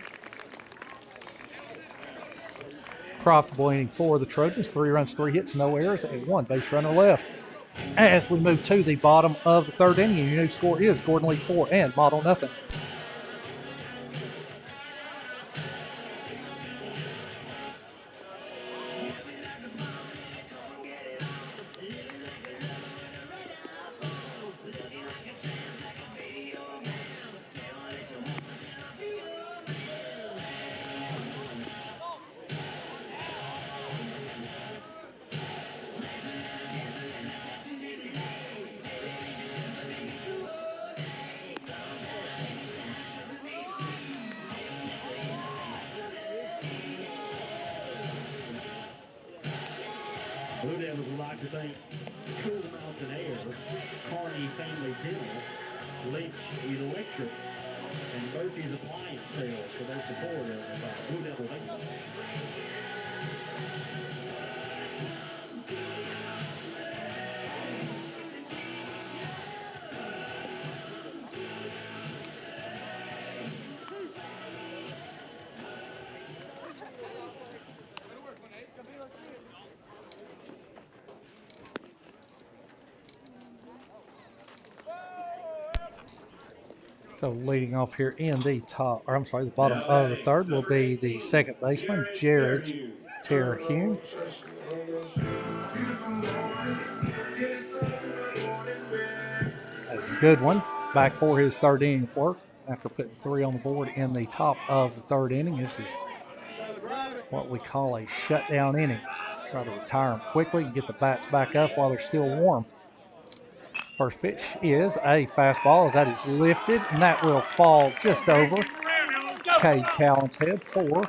Profitable inning for the Trojans. 3 runs, 3 hits, no errors, and 1 base runner left. As we move to the bottom of the third inning, your new score is Gordon Lee 4 and Model nothing. Blue Devils would like to thank Cool Mountain Air, Carney Family Dental, Lynch Electric, and Murphy's Appliance Sales for their support of Blue Devil Baseball. So leading off here in the the bottom of the third will be the second baseman, Jared Terhune. That's a good one. Back for his third inning of work after putting 3 on the board in the top of the third inning. This is what we call a shutdown inning. Try to retire them quickly and get the bats back up while they're still warm. First pitch is a fastball as that is lifted, and that will fall just over Cade Cowan's head for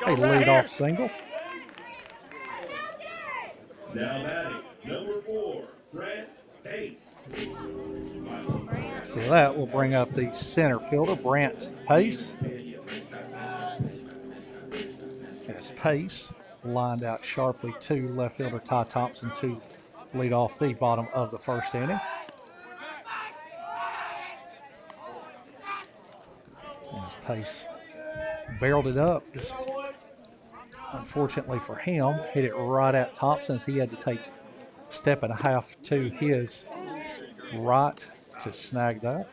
a leadoff single. Now batting, number 4, Brent Pace. So that will bring up the center fielder, Brant Pace. As Pace lined out sharply to left fielder Ty Thompson to lead off the bottom of the first inning. As Pace barreled it up, just unfortunately for him, hit it right at Thompson as he had to take a step and a half to his right to snag that.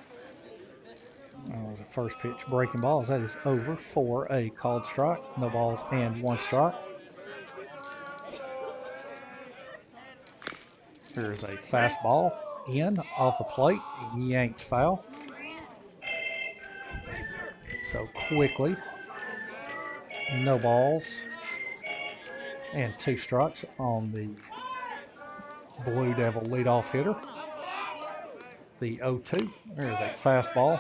The first pitch breaking balls. That is over for a called strike. No balls and 1 strike. There's a fastball in off the plate and yanked foul. So quickly, no balls And 2 strikes on the Blue Devil leadoff hitter. The 0-2. There's a fastball.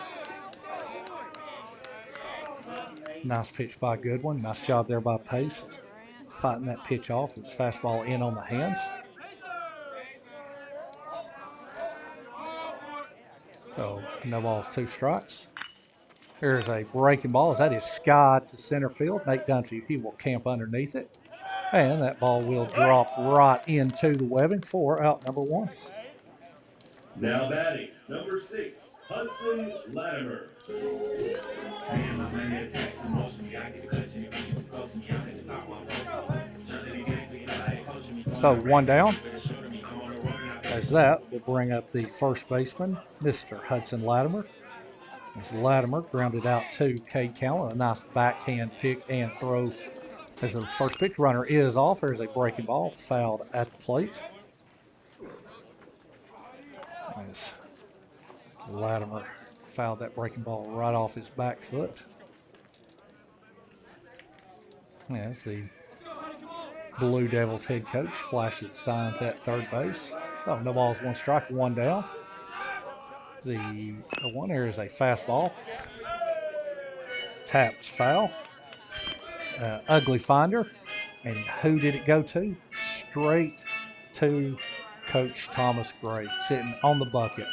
Nice pitch by Goodwin. Nice job there by Pace. Fighting that pitch off. It's fastball in on the hands. So no balls, 2 strikes. There's a breaking ball. That is skied to center field. Nate Dunfee, he will camp underneath it. And that ball will drop right into the webbing for out number 1. Now batting, number 6, Hudson Latimer. So 1 down. As that will bring up the first baseman, Mr. Hudson Latimer. As Latimer grounded out to Cade Callan, a nice backhand pick and throw. As the first pitch runner is off, there's a breaking ball fouled at the plate. As Latimer fouled that breaking ball right off his back foot. As the Blue Devils head coach flashes signs at third base. So no balls, 1 strike, 1 down. The 1 here is a fastball. Tapped foul. Ugly finder. And who did it go to? Straight to Coach Thomas Gray, sitting on the bucket.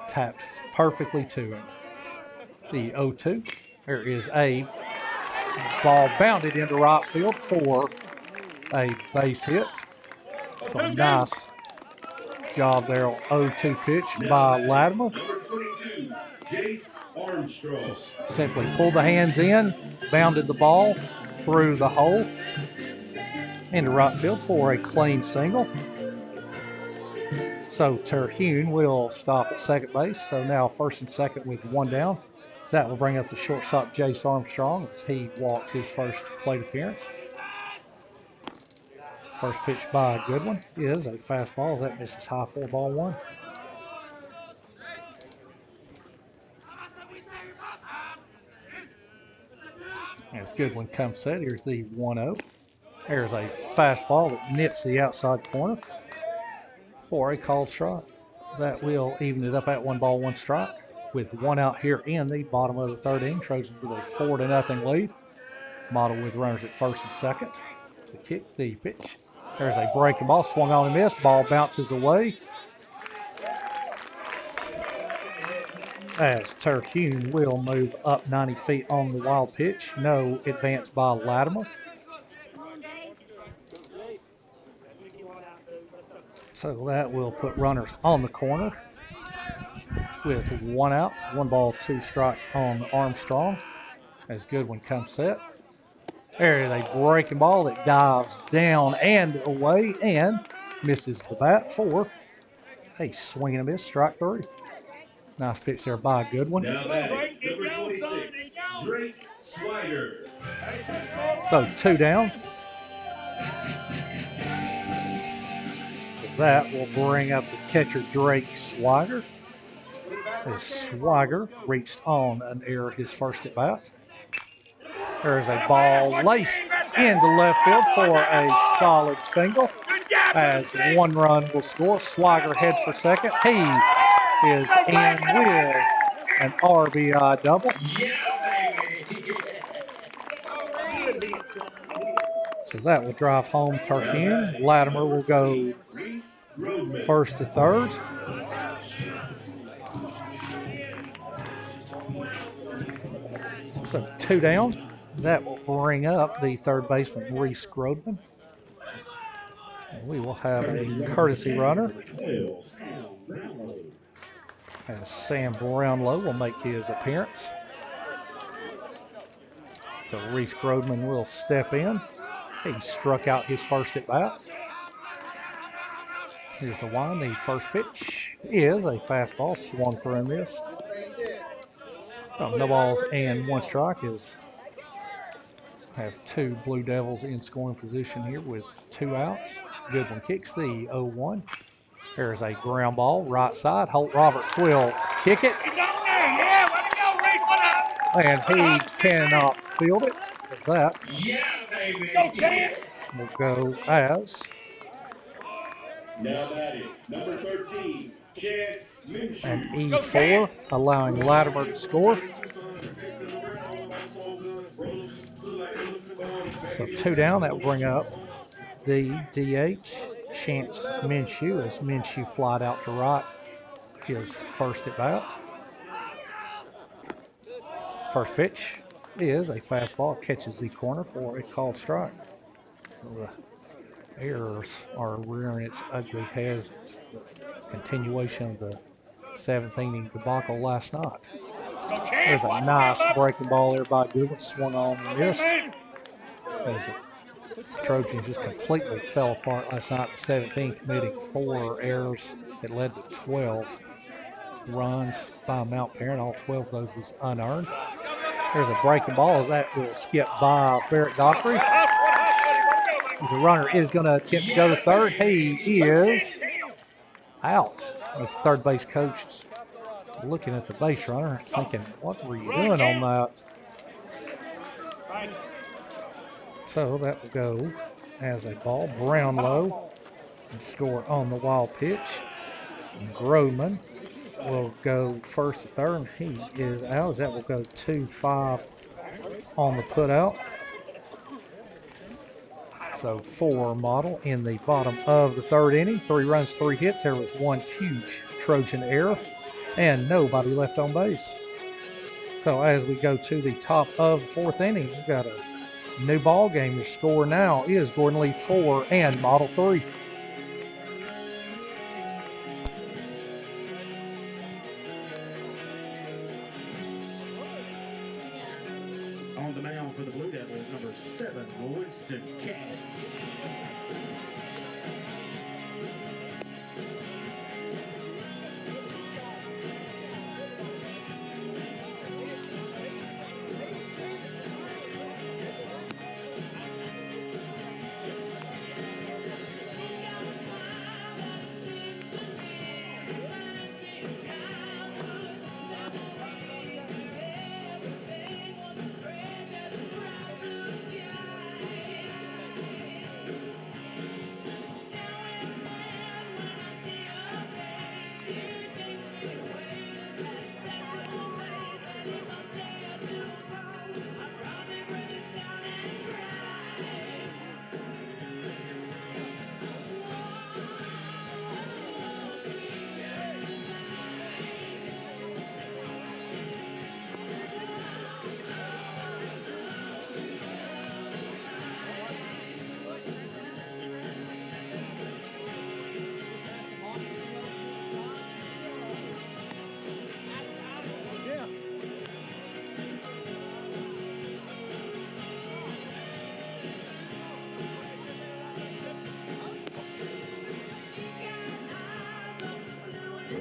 Tapped perfectly to him. The 0-2. There is a ball bounded into right field for a base hit. So nice job there on 0-2 pitch by Latimer. Number 22, Jace Armstrong. Just simply pulled the hands in, bounded the ball through the hole into right field for a clean single. So Terhune will stop at second base. So now first and second with 1 down. That will bring up the shortstop Jace Armstrong as he walks his first plate appearance. First pitch by Goodwin is a fastball as that misses high for ball 1. As Goodwin comes set, here's the 1-0. There's a fastball that nips the outside corner for a called strike. That will even it up at 1 ball, 1 strike. With 1 out here in the bottom of the 3rd inning, Trojans with a 4-0 lead. Model with runners at first and second. The kick, the pitch. There's a breaking ball, swung on and missed. Ball bounces away. As Terhune will move up 90 feet on the wild pitch. No advance by Latimer. So that will put runners on the corner with 1 out, 1 ball, 2 strikes on Armstrong as Goodwin comes set. There is a breaking ball that dives down and away and misses the bat for a swing and a miss, strike 3. Nice pitch there by Goodwin. Now batting, number 26, Drake Swiger. So 2 down. That will bring up the catcher Drake Swiger. As Swiger reached on an error his first at bat. There's a ball laced into left field for a solid single. As 1 run will score. Swiger heads for second. He is in with an RBI double. So that will drive home Terhune. Latimer will go first to third. So 2 down. That will bring up the 3rd baseman, Reese Grodman. And we will have a courtesy runner as Sam Brownlow will make his appearance. So Reese Grodman will step in. He struck out his first at bat. Here's the 1. The first pitch is a fastball, swung through and missed. So no balls and 1 strike is have 2 Blue Devils in scoring position here with 2 outs. Goodwin kicks the 0-1. There's a ground ball right side. Holt Roberts will kick it. And he cannot field it. With that will go as Now batting, number 13, Chance Minshew. an E4, allowing Latimer to score. So 2 down. That will bring up the DH, Chance Minshew, as Minshew flied out to right his first at bat. First pitch is a fastball, catches the corner for a called strike. The errors are rearing its ugly head. It's the continuation of the 7th inning debacle last night. There's a nice breaking ball there by Goodwin, swung on and missed. As the Trojans just completely fell apart last night in the 7th inning, committing 4 errors that led to 12 runs by Mount Parent. All 12 of those was unearned. There's a breaking ball as that will skip by Barrett Dockery. The runner is going to attempt to go to third. He is out. As third base coach is looking at the base runner, thinking, what were you doing on that? So that will go as a ball. Brownlow will score on the wild pitch. Groman will go first to third, and he is out. As that will go 2-5 on the putout. So 4 model in the bottom of the 3rd inning. 3 runs, 3 hits. There was 1 huge Trojan error and nobody left on base. So as we go to the top of the 4th inning, we've got a new ball game. The score now is Gordon Lee 4 and Model 3. On the mound for the Blue Devils, number 7, Winston Cash.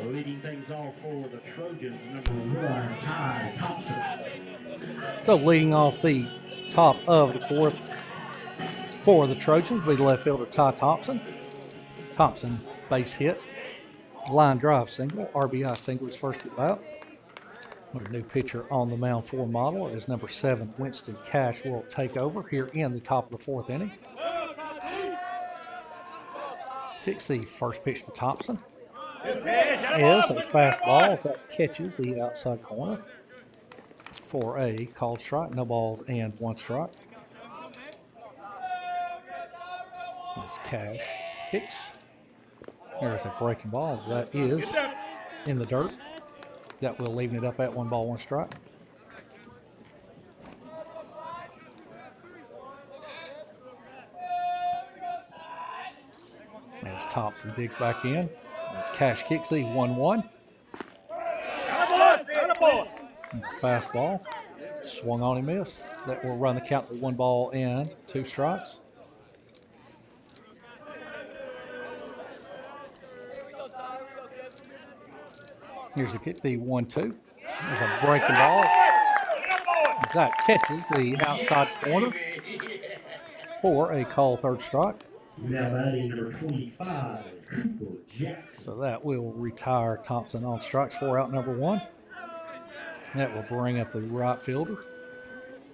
Leading things off for the Trojans, number 1, Ty Thompson. So leading off the top of the 4th for the Trojans will be left fielder Ty Thompson. Thompson base hit, line drive single, RBI single his first at bat. Our new pitcher on the mound for Model is number 7, Winston Cash, will take over here in the top of the 4th inning. Takes the first pitch to Thompson. Is a fastball as that catches the outside corner for a called strike. No balls and 1 strike. As Cash kicks. There's a breaking ball as that is in the dirt. That will leave it up at 1 ball, 1 strike. As Thompson digs back in. As Cash kicks the 1-1. Fastball. Swung on and missed. That will run the count to 1 ball and 2 strikes. Here's a kick, the 1-2. There's a breaking ball. As that catches the outside corner for a call 3rd strike. Now batting number 25, Cooper Jackson. So that will retire Thompson on strikes, 4 out, number 1. That will bring up the right fielder,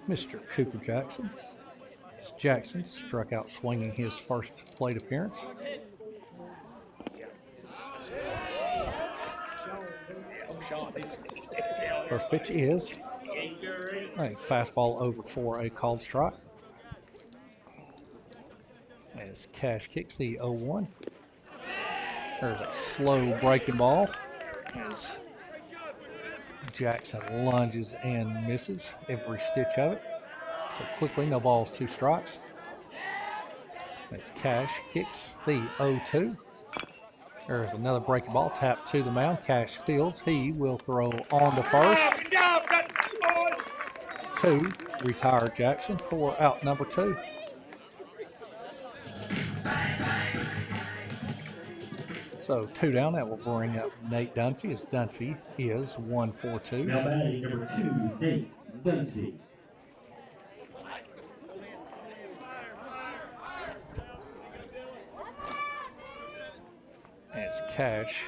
Mr. Cooper Jackson. Jackson struck out swinging his first plate appearance. First pitch is a fastball over for a called strike. As Cash kicks the 0-1. There's a slow breaking ball as Jackson lunges and misses every stitch of it. So quickly, no balls, 2 strikes. As Cash kicks the 0-2. There's another breaking ball tapped to the mound. Cash fields. He will throw on to first. 2, retire Jackson for out number 2. So 2 down. That will bring up Nate Dunfee, as Dunfee is 1-4-2. Now batting number 2, Nate Dunfee. As Cash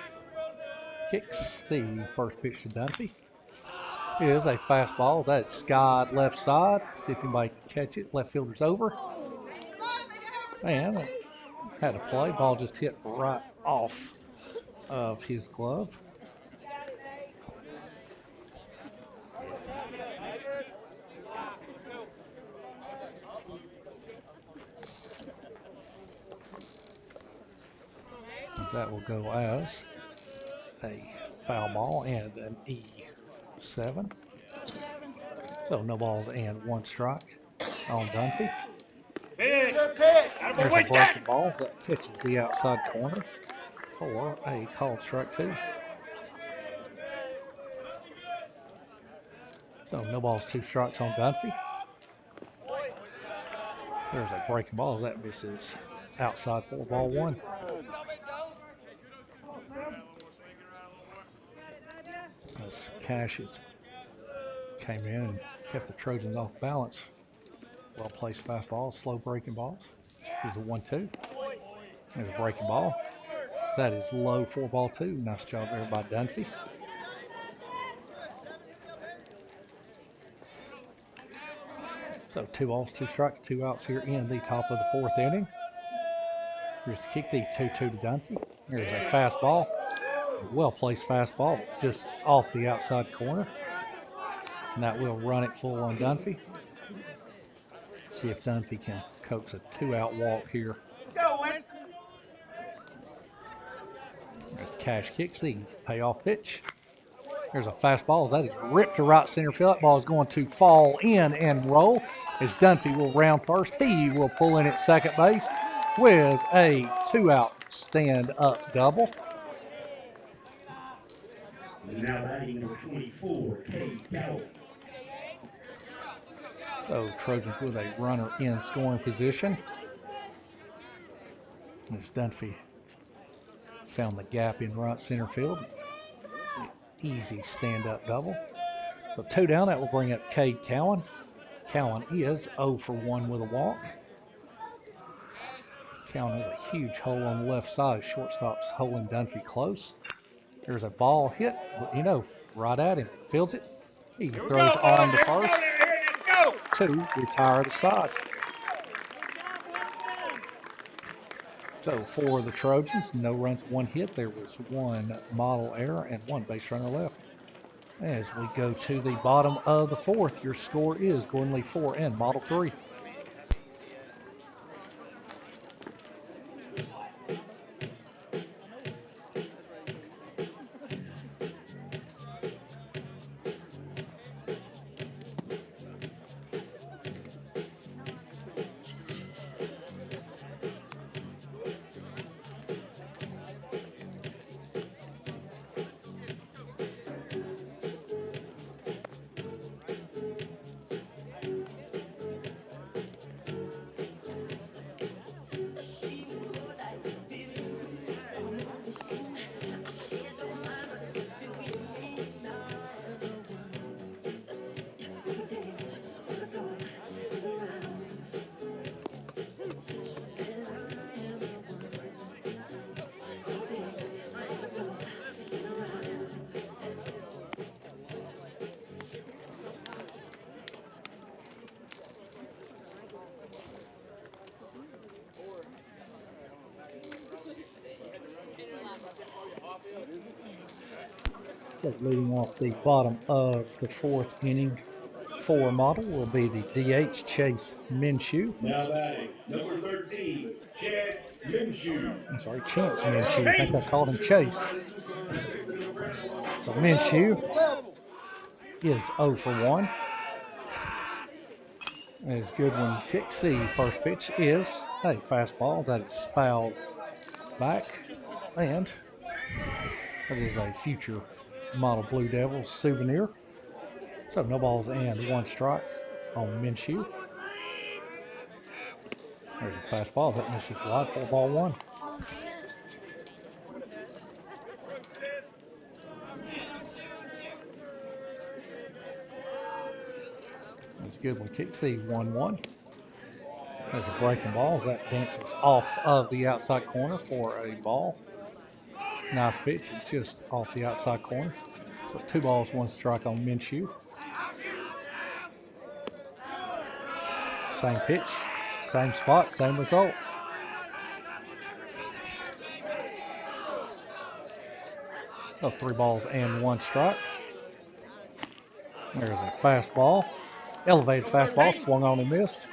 kicks the first pitch to Dunfee. Is a fastball. That is skied left side. See if anybody can catch it. Left fielder's over. And had a play. Ball just hit right off of his glove. That will go as a foul ball and an E7. So no balls and 1 strike on Dunfee. There's a breaking ball that catches the outside corner for a called strike 2. So no balls, 2 strikes on Dunfee. There's a breaking ball that misses outside for ball 1. As Cashes came in and kept the Trojans off balance. Well placed fastball, slow breaking balls. Here's a 1-2. There's a breaking ball. That is low for ball 2. Nice job there by Dunfee. So 2 balls, 2 strikes, 2 outs here in the top of the 4th inning. Here's the kick, the 2-2 to Dunfee. There's a fastball. Well placed fastball just off the outside corner. And that will run it full on Dunfee. See if Dunfee can coax a 2-out walk here. Let's go, Winston. There's Cash kicks the payoff pitch. There's a fastball. That is ripped to right center field. That ball is going to fall in and roll as Dunfee will round first. He will pull in at second base with a 2-out stand-up double. Now batting number 24, Cade Cowell. So Trojans with a runner in scoring position. As Dunfee found the gap in right center field. Easy stand-up double. So 2 down. That will bring up Cade Cowan. Cowan is 0 for 1 with a walk. Cowan has a huge hole on the left side. Shortstop's holding Dunfee close. There's a ball hit, right at him. Fields it. He throws on to first. 2, retire the side. So for the Trojans, no runs, 1 hit. There was 1 model error and 1 base runner left. As we go to the bottom of the 4th, your score is Gordon Lee 4 and Model 3. So leading off the bottom of the fourth inning, 4 model will be the DH Chase Minshew. Now batting, number 13, Chance Minshew. I'm sorry, Chance Minshew. I think I called him Chase. So Minshew is 0 for 1. As Goodwin kicks, the first pitch is a fastball that is fouled back, and that is a future model Blue Devils souvenir. So no balls and 1 strike on Minshew. There's a fastball that misses wide for ball 1. As Goodwin kicks, the 1-1. There's a breaking ball as that dances off of the outside corner for a ball. Nice pitch, just off the outside corner. So 2 balls, 1 strike on Minshew. Same pitch, same spot, same result. So 3 balls and 1 strike. There's a fastball. Elevated fastball, swung on and missed.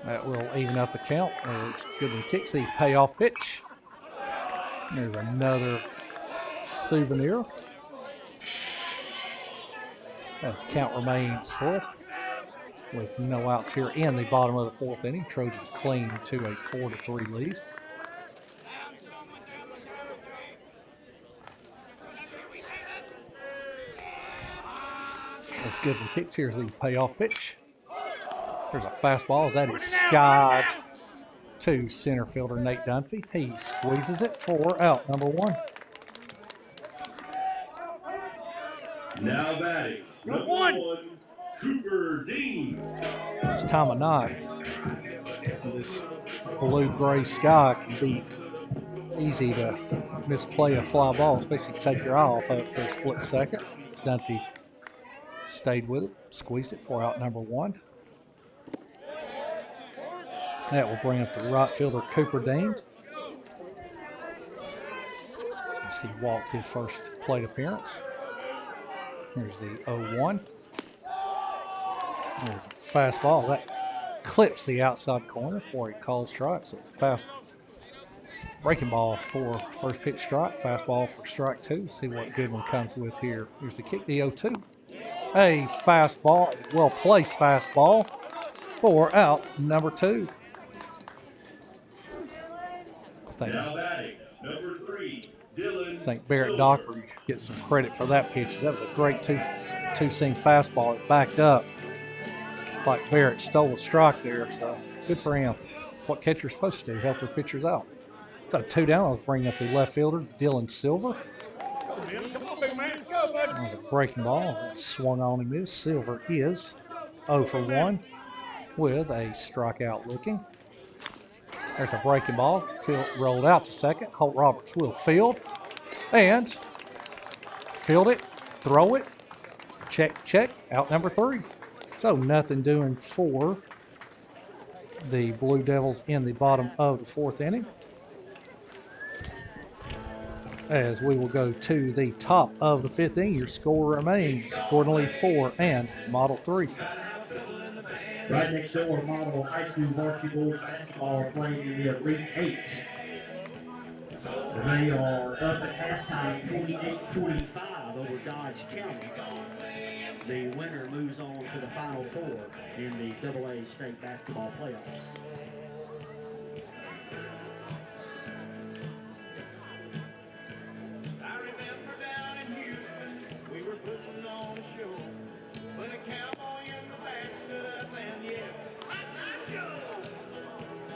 That will even up the count as Goodwin kicks the payoff pitch. There's another souvenir. As count remains full with no outs here in the bottom of the fourth inning. Trojans cling to a 4-3 lead. As Goodwin kicks, here's the payoff pitch. There's a fastball as that is skied to center fielder Nate Dunfee. He squeezes it for out number 1. Now batting, number 1, Cooper Dean. This time of night, this blue-gray sky can be easy to misplay a fly ball, especially to take your eye off of it for a split second. Dunfee stayed with it, squeezed it for out number 1. That will bring up the right fielder Cooper Dean as he walked his first plate appearance. Here's the 0-1. There's a fastball that clips the outside corner for a called strike. So fast breaking ball for first pitch strike, fastball for strike 2. See what Goodwin comes with here. Here's the kick, the 0-2. A fastball, a well-placed fastball for out number 2. Now batting, number 3, Dylan I think Barrett Silver. Dockery gets some credit for that pitch. That was a great two-seam fastball. It backed up like Barrett stole a strike there, so good for him. That's what catcher's supposed to do, help their pitchers out. So 2 down, let's bring up the left fielder, Dylan Silver. That was a breaking ball, swung on and missed. Silver is 0 for 1 with a strikeout looking. There's a breaking ball, field rolled out to second. Holt Roberts will field and field it, throw it, check, out number 3. So nothing doing for the Blue Devils in the bottom of the fourth inning. As we will go to the top of the fifth inning, your score remains Gordon Lee 4 and Model 3. Right next door, model high school varsity boys basketball are playing in the Elite 8. They are up at halftime 28-25 over Dodge County. The winner moves on to the Final Four in the AA State Basketball Playoffs. I remember down in Houston, we were putting on a show. When a cowboy in the back stood up and yelled, "Hot Joe!"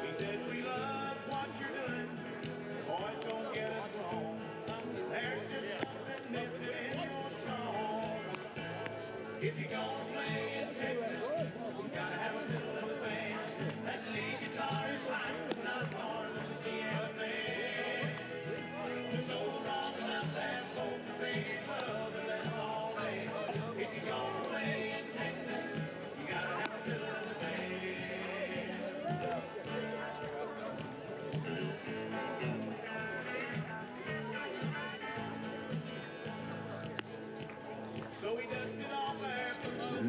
He said, "We love what you're doing. Boys, don't get us wrong. There's just something missing in your song. If you're gonna play in Texas, you gotta have a fiddle in the band. That lead guitar is hot, but not more than the Louisiana band. So rosin up that boat for baby club, and that's all right. If you're gonna play in Texas, you gotta have a fiddle in the band."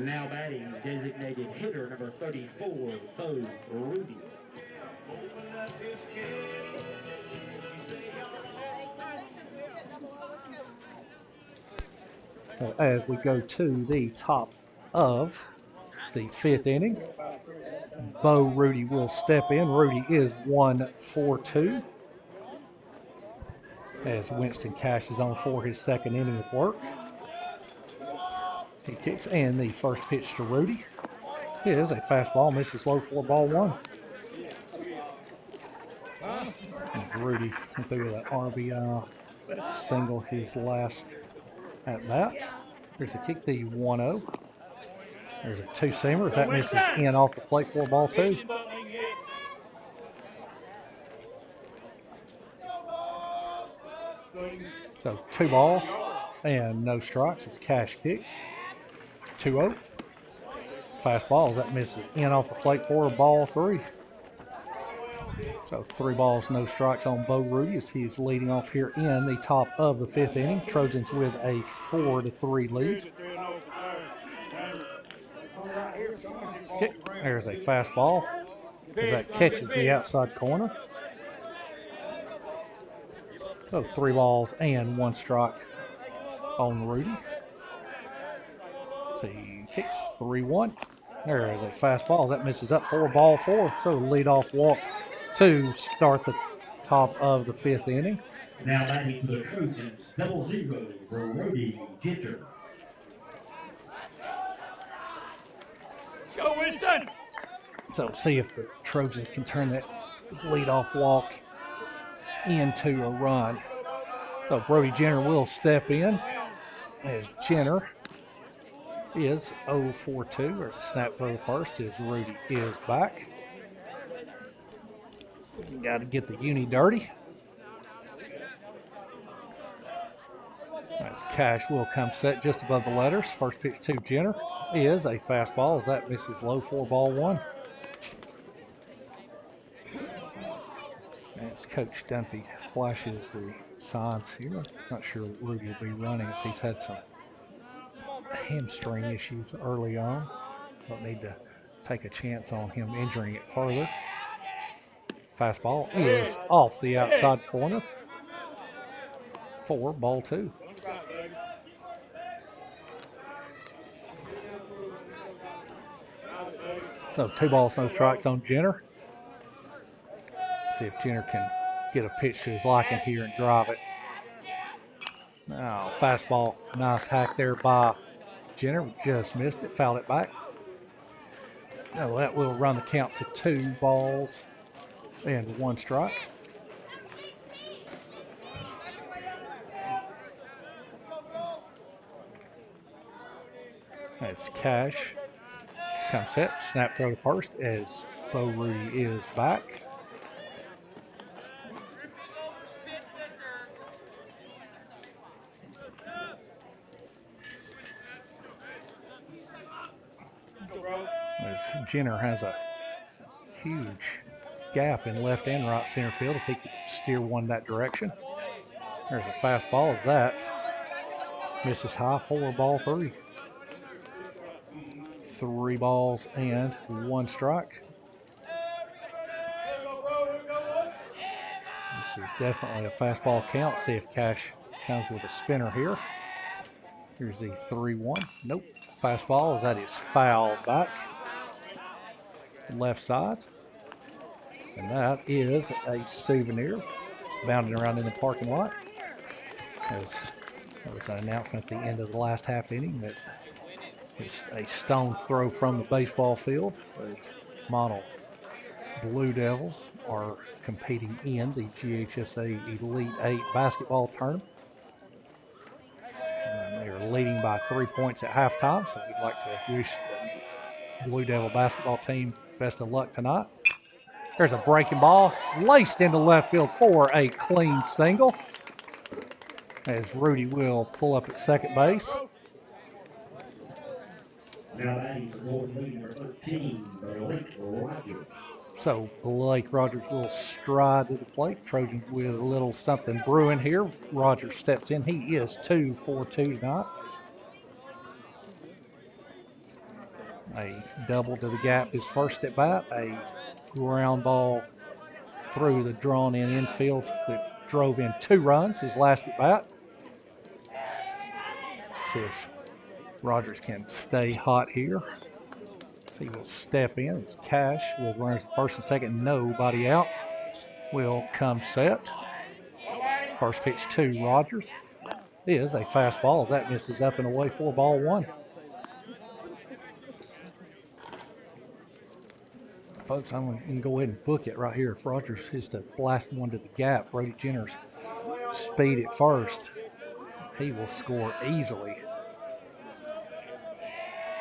Now batting, designated hitter number 34, Bo Rudy. Open up his cage. He say, As we go to the top of the 5th inning, Bo Rudy will step in. Rudy is 1 for 2 as Winston cashes on for his 2nd inning of work. He kicks, and the first pitch to Rudy is a fastball, misses low for ball 1. As Rudy threw the RBI single his last at bat. There's a kick, the 1-0. There's a 2-seamer. That misses in off the plate for ball 2. So 2 balls and no strikes. It's Cash kicks. 2-0. Fastballs. That misses in off the plate for ball 3. So 3 balls, no strikes on Bo Rudy as he's leading off here in the top of the 5th inning. Trojans with a 4-3 lead. There's a fastball as that catches the outside corner. So 3 balls and 1 strike on Rudy. So he kicks 3-1. There is a fastball that misses up for ball 4. So leadoff walk to start the top of the 5th inning. Now batting for the Trojans, 0-0, Brody Jeter. Go Winston! So see if the Trojans can turn that leadoff walk into a run. So Brody Jenner will step in as Jenner is 0 for 2. There's a snap throw first as Rudy is back. Got to get the uni dirty. As Cash will come set just above the letters. First pitch to Jenner is a fastball as that misses low for ball 1. As Coach Dunfee flashes the signs here, not sure that Rudy will be running as he's had some hamstring issues early on. Don't need to take a chance on him injuring it further. Fastball is off the outside corner for ball 2. So 2 balls, no strikes on Jenner. See if Jenner can get a pitch to his liking here and drive it. Now, fastball, nice hack there by Jenner. Just missed it, fouled it back. Now that will run the count to 2 balls and 1 strike. That's Cash. Comes set, snap throw to first as Bo Rudy is back. As Jenner has a huge gap in left and right center field if he could steer one that direction. There's a fastball as that misses high for ball 3. 3 balls and 1 strike. This is definitely a fastball count. See if Cash comes with a spinner here. Here's the 3-1. Nope. Fastball as that is fouled back. Left side. And that is a souvenir bounding around in the parking lot. As there was an announcement at the end of the last half inning that it's a stone's throw from the baseball field. The model Blue Devils are competing in the GHSA Elite 8 basketball tournament. And they are leading by 3 points at halftime, so we'd like to wish the Blue Devil basketball team best of luck tonight. There's a breaking ball laced into left field for a clean single as Rudy will pull up at second base. Now batting for Golden League number 13, Blake Rogers. So Blake Rogers will stride to the plate. Trojans with a little something brewing here. Rogers steps in. He is 2 for 2 tonight. A double to the gap his first at bat. A ground ball through the drawn-in infield that drove in 2 runs his last at bat. See if Rogers can stay hot here. So he will step in. It's Cash with runners at first and second, nobody out. Will come set. First pitch to Rogers is a fastball as that misses up and away for ball 1. Folks, I'm going to go ahead and book it right here. If Rogers is to blast one to the gap, Brody Jenner's speed at first, he will score easily.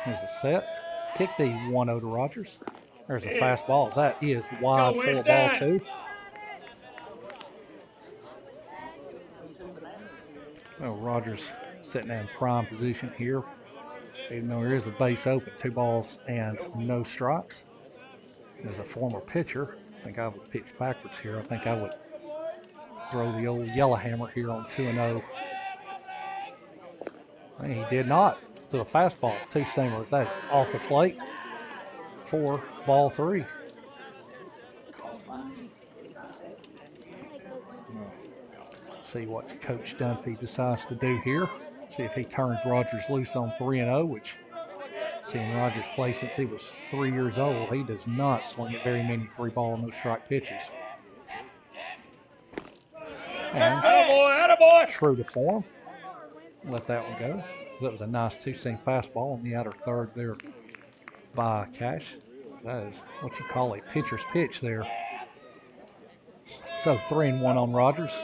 There's a set. Kick the 1-0 to Rogers. There's a fastball. That is wide for ball 2. Well, Rogers sitting in prime position here. Even though there is a base open, 2 balls and no strikes. As a former pitcher, I think I would pitch backwards here. I think I would throw the old yellow hammer here on 2-0. And he did not. To a fastball, 2 seamers. That's off the plate for ball 3. See what Coach Dunfee decides to do here. See if he turns Rogers loose on 3-0, which, seeing Rogers play since he was 3 years old, he does not swing at very many 3-ball, no-strike pitches. And attaboy. True to form. Let that one go. That was a nice 2-seam fastball on the outer third there by Cash. That is what you call a pitcher's pitch there. So 3-1 on Rogers.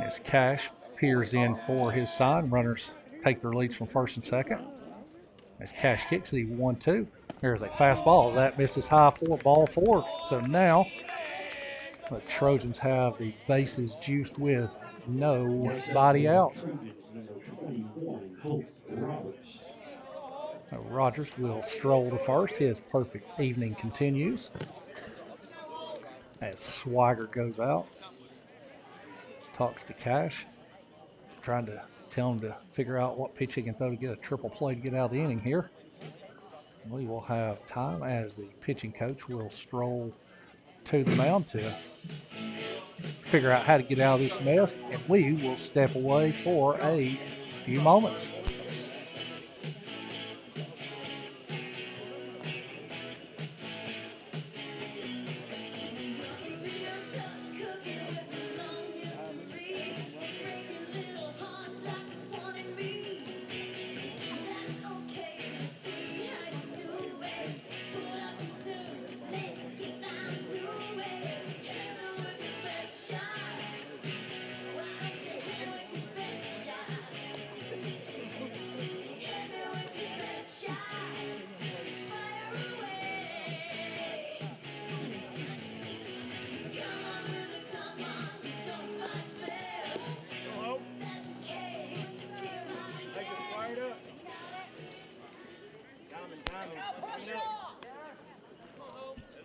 As Cash peers in for his side, runners take their leads from first and second. As Cash kicks the 1-2. There's a fastball as that misses high for ball 4. So now the Trojans have the bases juiced with nobody out. Rogers will stroll to first. His perfect evening continues. As Swigert goes out, talks to Cash, trying to tell him to figure out what pitch he can throw to get a triple play to get out of the inning here. We will have time as the pitching coach will stroll to the mound to figure out how to get out of this mess, and we will step away for a few moments.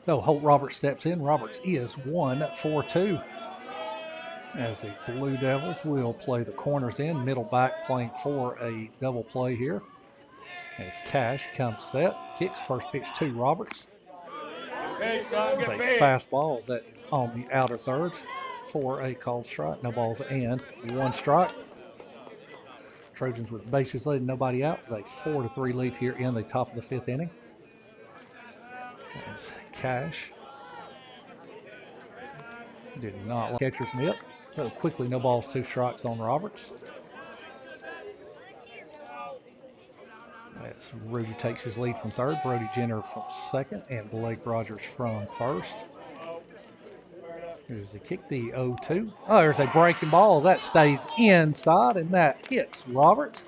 So Holt Roberts steps in. Roberts is 1-4-2. As the Blue Devils will play the corners in. Middle back playing for a double play here. As Cash comes set. Kicks first pitch to Roberts. It's a fastball that is on the outer third for a called strike. No balls and 1 strike. Trojans with bases loaded, nobody out. With a 4-3 lead here in the top of the 5th inning. As Cash did not like catcher's mitt. So quickly, no balls, 2 strikes on Roberts. As Rudy takes his lead from third, Brody Jenner from second, and Blake Rogers from first. Here's the kick, the 0-2. Oh, there's a breaking ball. That stays inside, and that hits Roberts.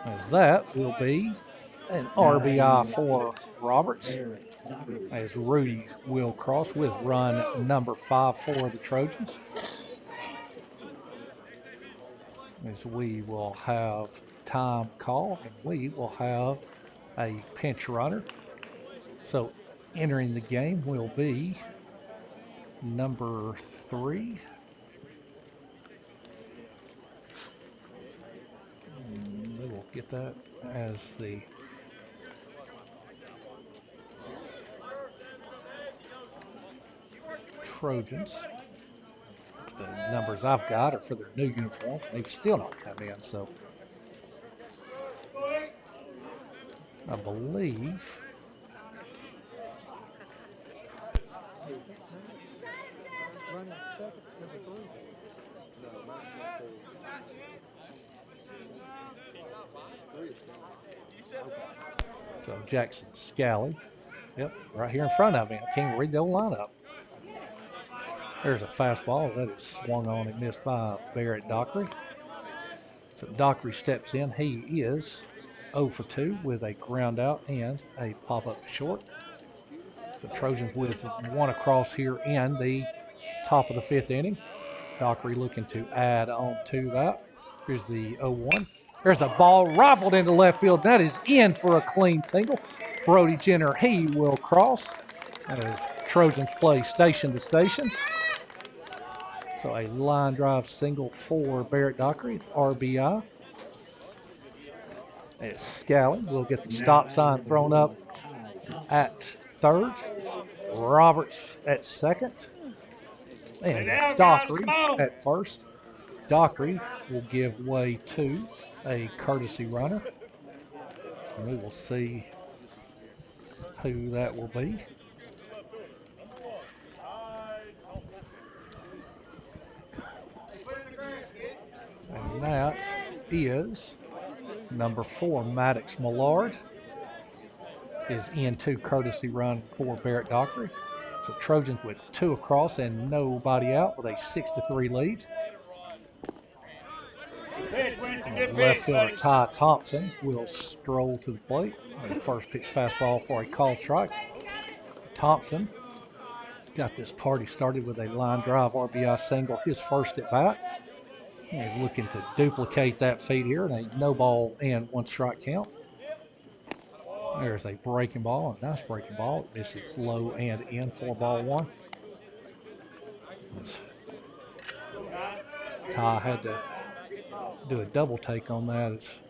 As that will be an RBI for Roberts. As Rudy will cross with run number 5 for the Trojans. As we will have time call, and we will have a pinch runner. So entering the game will be number 3. They will get that as the Trojans. The numbers I've got are for their new uniforms, and they've still not come in. So I believe so. Jackson Scally, yep, right here in front of me. I can't read the old lineup. There's a fastball that is swung on and missed by Barrett Dockery. So Dockery steps in. He is 0 for 2 with a ground out and a pop up to short. So Trojans with one across here in the top of the 5th inning. Dockery looking to add on to that. Here's the 0-1. There's a ball rifled into left field. That is in for a clean single. Brody Jenner, he will cross as Trojans play station to station. So a line drive single for Barrett Dockery, RBI. As Scally will get the stop sign thrown up at third. Roberts at second. And Dockery at first. Dockery will give way to a courtesy runner. And we will see who that will be. And that is number 4, Maddox Millard, is into courtesy run for Barrett Dockery. So Trojans with 2 across and nobody out with a 6-3 lead. Left fielder Ty Thompson will stroll to the plate. The first pitch fastball for a called strike. Thompson got this party started with a line drive RBI single, his first at bat. He's looking to duplicate that feat here in a no ball and 1 strike count. There's a breaking ball, a nice breaking ball. It misses low and in, 4-1. Ty had to do a double take on that as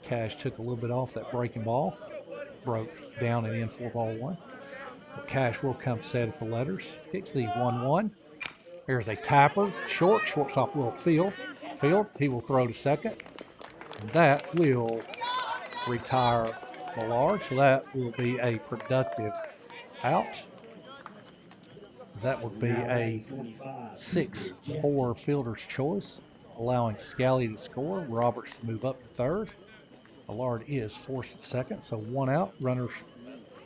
Cash took a little bit off that breaking ball. Broke down and in, 4-1. Cash will come set at the letters. Kicks the 1-1. There's a tapper, short. Shortstop will field. He will throw to second. And that will retire Millard. So that will be a productive out. That would be a 6-4 fielder's choice, allowing Scally to score, Roberts to move up to third. Millard is forced at second, so 1 out. Runners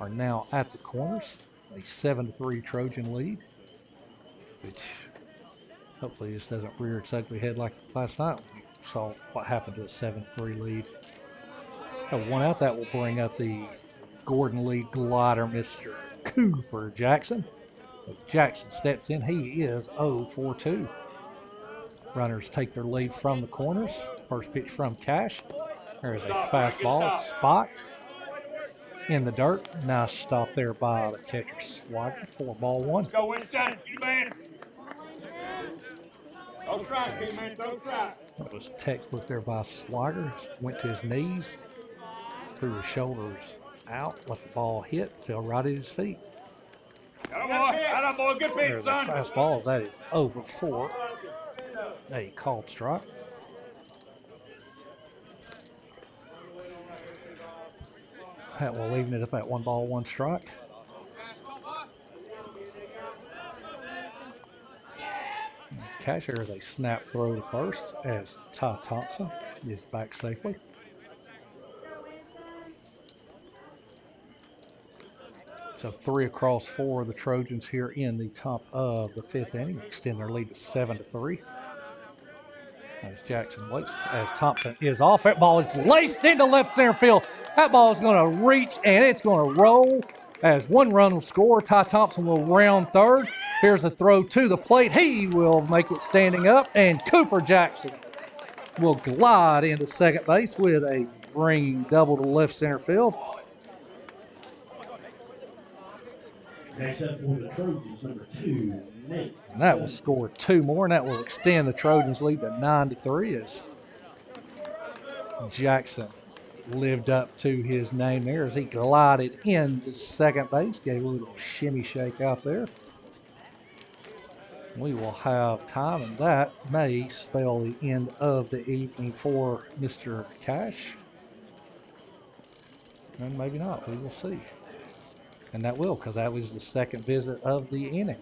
are now at the corners. A 7-3 Trojan lead, which hopefully this doesn't rear its ugly head like last night when we saw what happened to a 7-3 lead. 1 out, that will bring up the Gordon League glider, Mr. Cooper Jackson. As Jackson steps in, he is 0 for 2. Runners take their lead from the corners. First pitch from Cash. There is a fastball, spot in the dirt. Nice stop there by the catcher Swagger, 4-1. Go, Winston. You man. Go strike, big man. Go strike. That was textbook there by Swagger. Went to his knees, threw his shoulders out, let the ball hit, fell right at his feet. Atta boy. Good pitch, son. Fastballs. That is over 4. A called strike. That will even it up at 1 ball, 1 strike. Casher is a snap throw to first as Ty Thompson is back safely. So 3 across for the Trojans here in the top of the 5th inning, extend their lead to 7-3. As Jackson waits, as Thompson is off. That ball is laced into left center field. That ball is going to reach and it's going to roll as 1 run will score. Ty Thompson will round third. Here's a throw to the plate. He will make it standing up, and Cooper Jackson will glide into second base with a ringing double to left center field. Next up for the Trojans, number 2, Nate. And that will score 2 more, and that will extend the Trojans' lead to 9-3 as Jackson lived up to his name there as he glided into second base, gave a little shimmy shake out there. We will have time, and that may spell the end of the evening for Mr. Cash. And maybe not. We will see. And that will, because that was the second visit of the inning.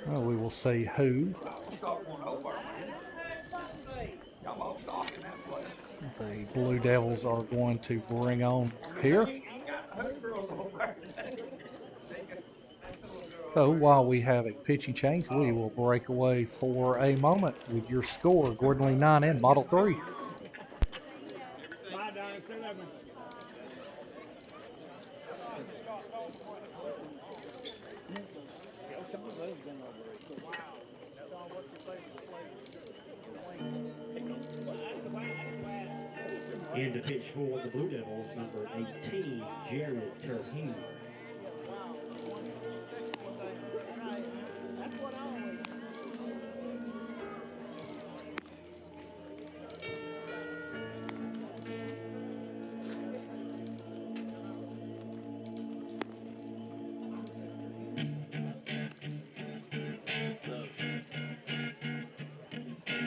Well, we will see who the Blue Devils are going to bring on here. So while we have a pitching change, we will break away for a moment with your score. Gordon Lee 9 and Model 3. Bye, Don. Say that one. In to pitch for the Blue Devils, number 18, Jared Terhune.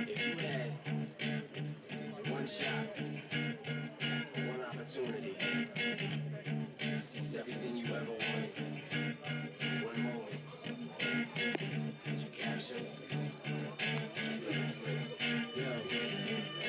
If you had one shot, one opportunity, to seize everything you ever wanted, one moment, would you capture it? Just let it slip. Yo.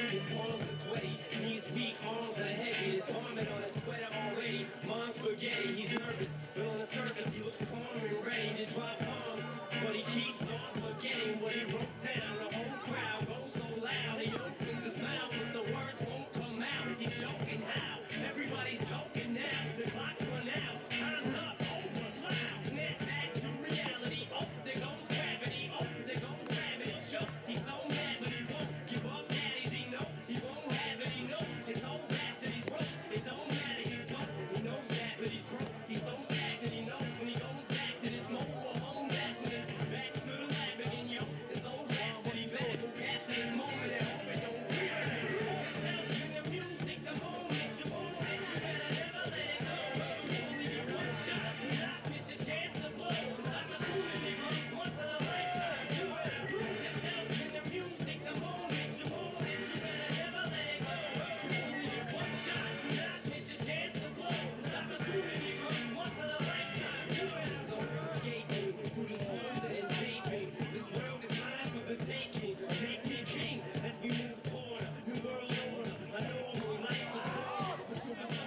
His palms are sweaty, knees weak, arms are heavy. There's vomit on his sweater already. Mom's spaghetti, he's nervous, but on the surface he looks calm and ready to drop bombs. But he keeps on forgetting what he wrote down. The whole crowd goes so loud, he opens his mouth, but the words won't come out. He's joking how? Everybody's joking now. The clock's run out, time's up, over, loud. Snap back to reality. Oh, there goes gravity. Oh, there goes gravity. Choke. He's so mad, but he won't give up. Daddies, he know he won't have it. He knows his whole back to these ropes. It don't matter, he's dope. He knows that, but he's broke. He's so stagnant, he knows when he goes back to this mobile home. That's when it's back to the lab again, yo. This old rhapsody back will capture this moment and hope it don't lose yourself in the music. The moment you want it, you better never let it go. You only get one shot, do not miss a chance to blow. This opportunity comes once in a lifetime. You better lose yourself in the music. The moment you want it, you better never let it go. You only get one shot, do not miss a chance to blow. This opportunity comes once in a lifetime. You better souls escaping through this world that is vaping. This world is mine for the taking. Make me king as we move toward a new world order. A normal life is born with superstars.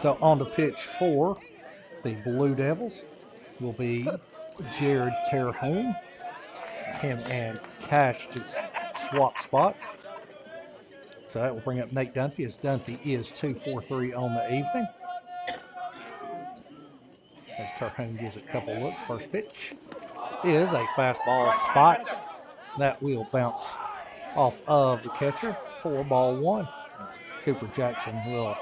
So on to pitch for the Blue Devils will be Jared Terhune. Him and Cash just swap spots. So that will bring up Nate Dunfee, as Dunfee is 2-for-3 on the evening. As Terhune gives a couple looks. First pitch is a fastball spot. That will bounce off of the catcher for ball one. As Cooper Jackson will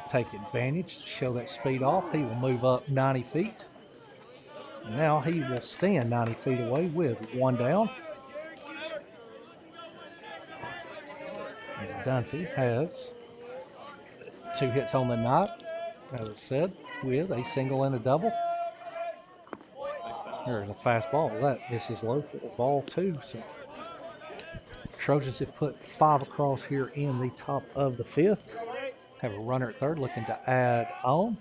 take advantage to show that speed off. He will move up 90 feet. And now he will stand 90 feet away with one down. As Dunfee has 2 hits on the night, as I said, with a single and a double. There's a fastball. That misses low for ball two. So Trojans have put 5 across here in the top of the 5th. Have a runner at third looking to add on.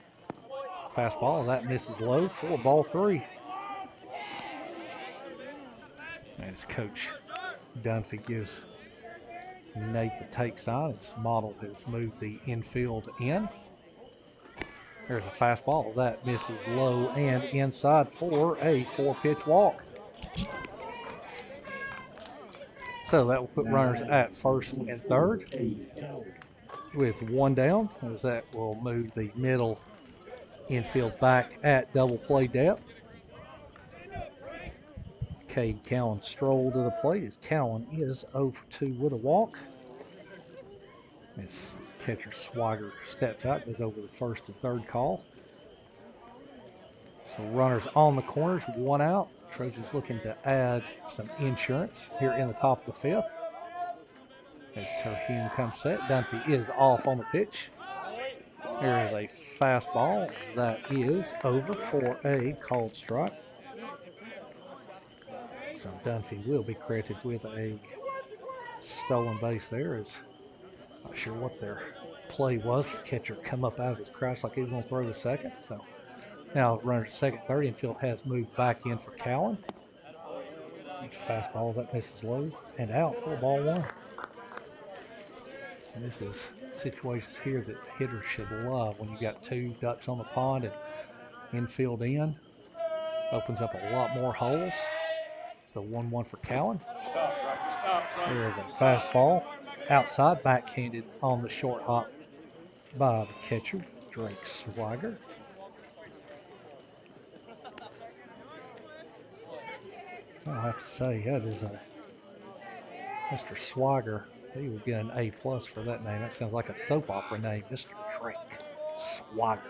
Fastball. That misses low for ball 3. As Coach Dunfee gives Nate the take sign, his model has moved the infield in. There's a fastball. That misses low and inside for a 4-pitch walk. So that will put runners at first and third with one down, as that will move the middle infield back at double play depth. Cade Cowan strolled to the plate, as Cowan is 0 for 2 with a walk. As catcher Swigert steps out, goes over the first and third call. So runners on the corners, 1 out. Trojans looking to add some insurance here in the top of the 5th. As Terhune comes set, Dunfee is off on the pitch. There is a fastball that is over for a called strike. So Dunfee will be credited with a stolen base there. Not sure what their play was. The catcher come up out of his crouch like he was going to throw to second. So now runners at second, third. Infield has moved back in for Cowan. Fastballs that misses low and out for ball 1. And this is situations here that hitters should love when you got 2 ducks on the pond and infield in. Opens up a lot more holes. It's a 1-1 for Cowan. There is a fastball outside, backhanded on the short hop by the catcher, Drake Swigert. I'll have to say, that is a Mr. Swigert. He will get an A+ for that name. That sounds like a soap opera name, Mr. Drake Swigert.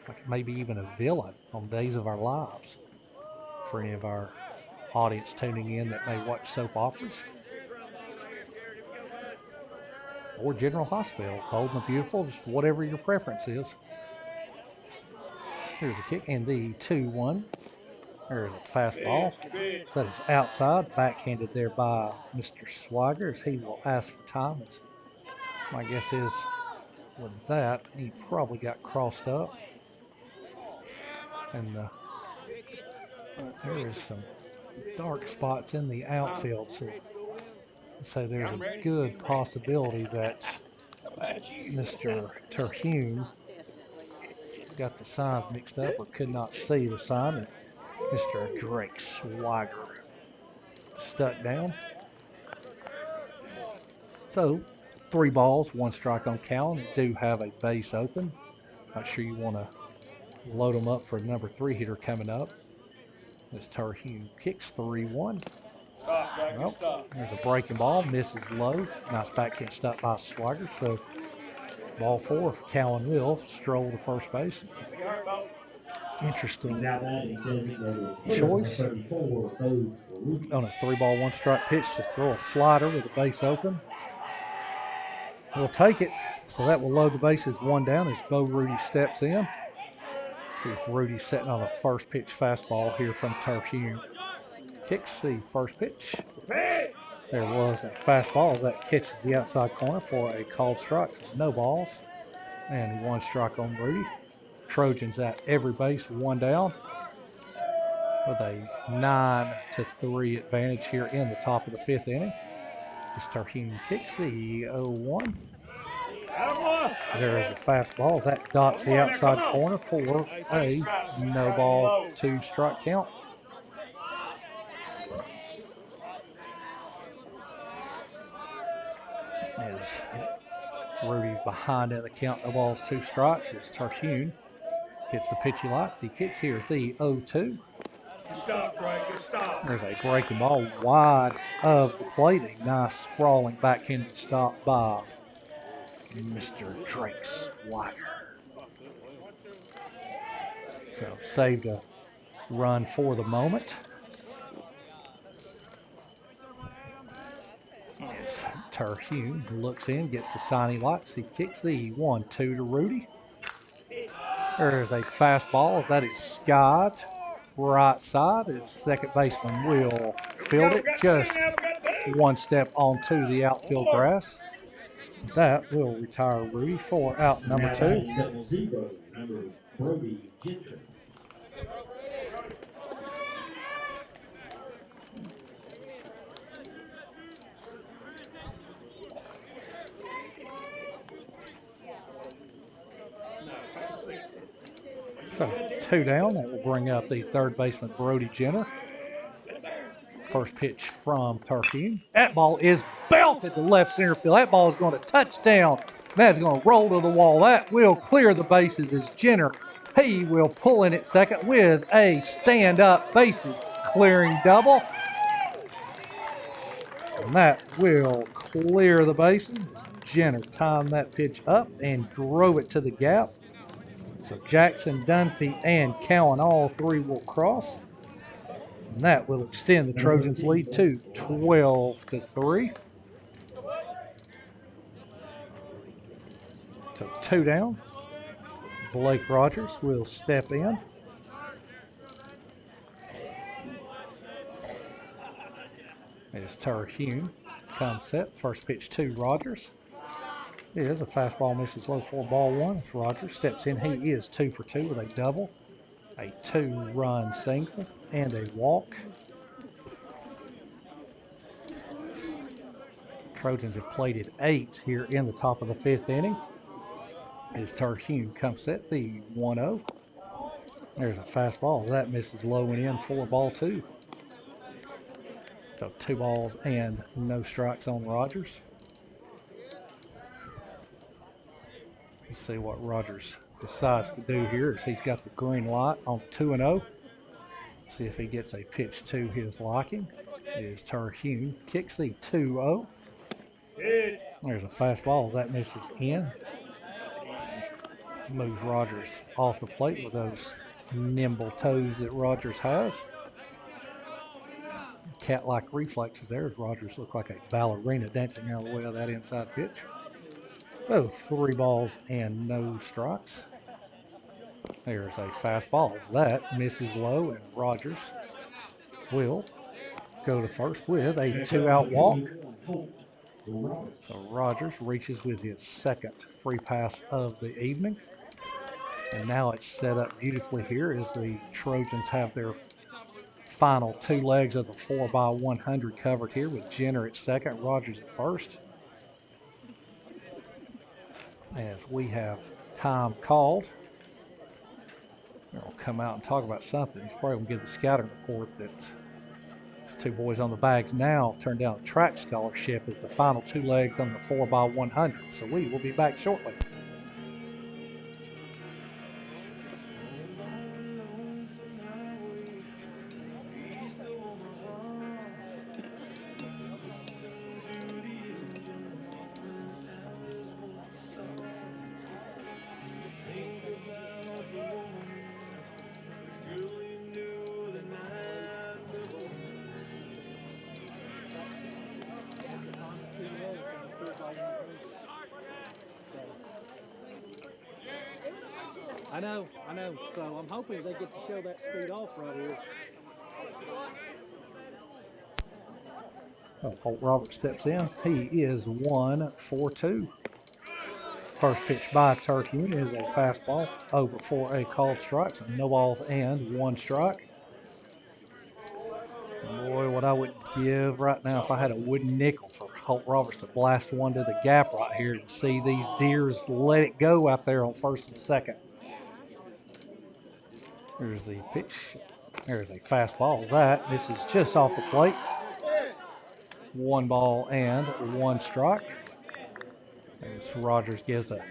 Like maybe even a villain on Days of Our Lives for any of our audience tuning in that may watch soap operas. Or General Hospital, Bold and the Beautiful, just whatever your preference is. There's a kick and the 2-1. There's a fastball. So that is outside, backhanded there by Mr. Swigert as he will ask for time. My guess is with that, he probably got crossed up. And there is some dark spots in the outfield. So there's a good possibility that Mr. Terhune got the signs mixed up or could not see the sign. And Mr. Drake Swigert stuck down. So 3 balls, 1 strike on Cowan. They do have a base open. Not sure you want to load them up for a number 3 hitter coming up. As Terhune kicks 3-1. Well, there's a breaking ball, misses low. Nice backhand stop by Swigert. So ball 4, Cowan will stroll to first base. Interesting choice on a 3-ball, 1-strike pitch to throw a slider with a base open. We'll take it. So that will load the bases 1 down as Bo Rudy steps in. See if Rudy's setting on a first pitch fastball here from Terhune. Kicks the first pitch. There was a fastball as that catches the outside corner for a called strike. So no balls and 1 strike on Rudy. Trojans at every base, 1 down with a 9-3 advantage here in the top of the 5th inning. As Terhune kicks the 0-1. There is a fastball as that dots the outside corner for a no ball 2 strike count. As Rudy's behind in the count, no balls 2 strikes. As Terhune gets the pitch he likes. He kicks here the 0-2. There's a breaking ball wide of the plate. A nice sprawling backhanded stop by Mr. Drake Swigert. So saved a run for the moment. As Terhune looks in, gets the sign he likes. He kicks the 1-2 to Rudy. There's a fastball as that is skied right side. As second baseman will field it just 1 step onto the outfield grass. That will retire Rudy for out number 2. Number Brody Gentry. So 2 down. That will bring up the third baseman, Brody Jenner. First pitch from Terhune. That ball is belted to left center field. That ball is going to touchdown. That's going to roll to the wall. That will clear the bases as Jenner. He will pull in at second with a stand-up bases clearing double. And that will clear the bases. Jenner timed that pitch up and drove it to the gap. So Jackson, Dunfee, and Cowan, all three will cross. And that will extend the Trojans' lead to 12-3. So 2 down. Blake Rogers will step in. As Terhune comes set. First pitch to Rogers. It is a fastball, misses low for ball 1. As Rogers steps in, he is 2 for 2 with a double, a 2-run single, and a walk. Trojans have plated 8 here in the top of the 5th inning. As Terhune comes set, the 1-0. There's a fastball. That misses low and in for ball 2. So 2 balls and no strikes on Rogers. Let's see what Rogers decides to do here as he's got the green light on 2-0. See if he gets a pitch to his liking. Is Terhune kicks the 2-0. There's a fastball as that misses in. Moves Rogers off the plate with those nimble toes that Rogers has. Cat-like reflexes there as Rogers looked like a ballerina dancing out of the way of that inside pitch. Oh, 3 balls and no strikes. There's a fastball. That misses low, and Rogers will go to first with a 2-out walk. So Rogers reaches with his second free pass of the evening. And now it's set up beautifully here as the Trojans have their final 2 legs of the 4x100 covered here with Jenner at second, Rogers at first. As we have time called, we'll come out and talk about something. He's probably going to give the scouting report that these 2 boys on the bags now turned down a track scholarship as the final 2 legs on the 4x100. So we will be back shortly. I know. So I'm hoping they get to show that speed off right here. Well, Holt Roberts steps in. He is 1 for 2. First pitch by Terhune is a fastball over for a called strike. So no balls and 1 strike. Boy, what I would give right now if I had a wooden nickel for Holt Roberts to blast one to the gap right here and see these deers let it go out there on first and second. Here's the pitch. There's a fastball. That misses just off the plate. 1 ball and 1 strike. As Rogers gives a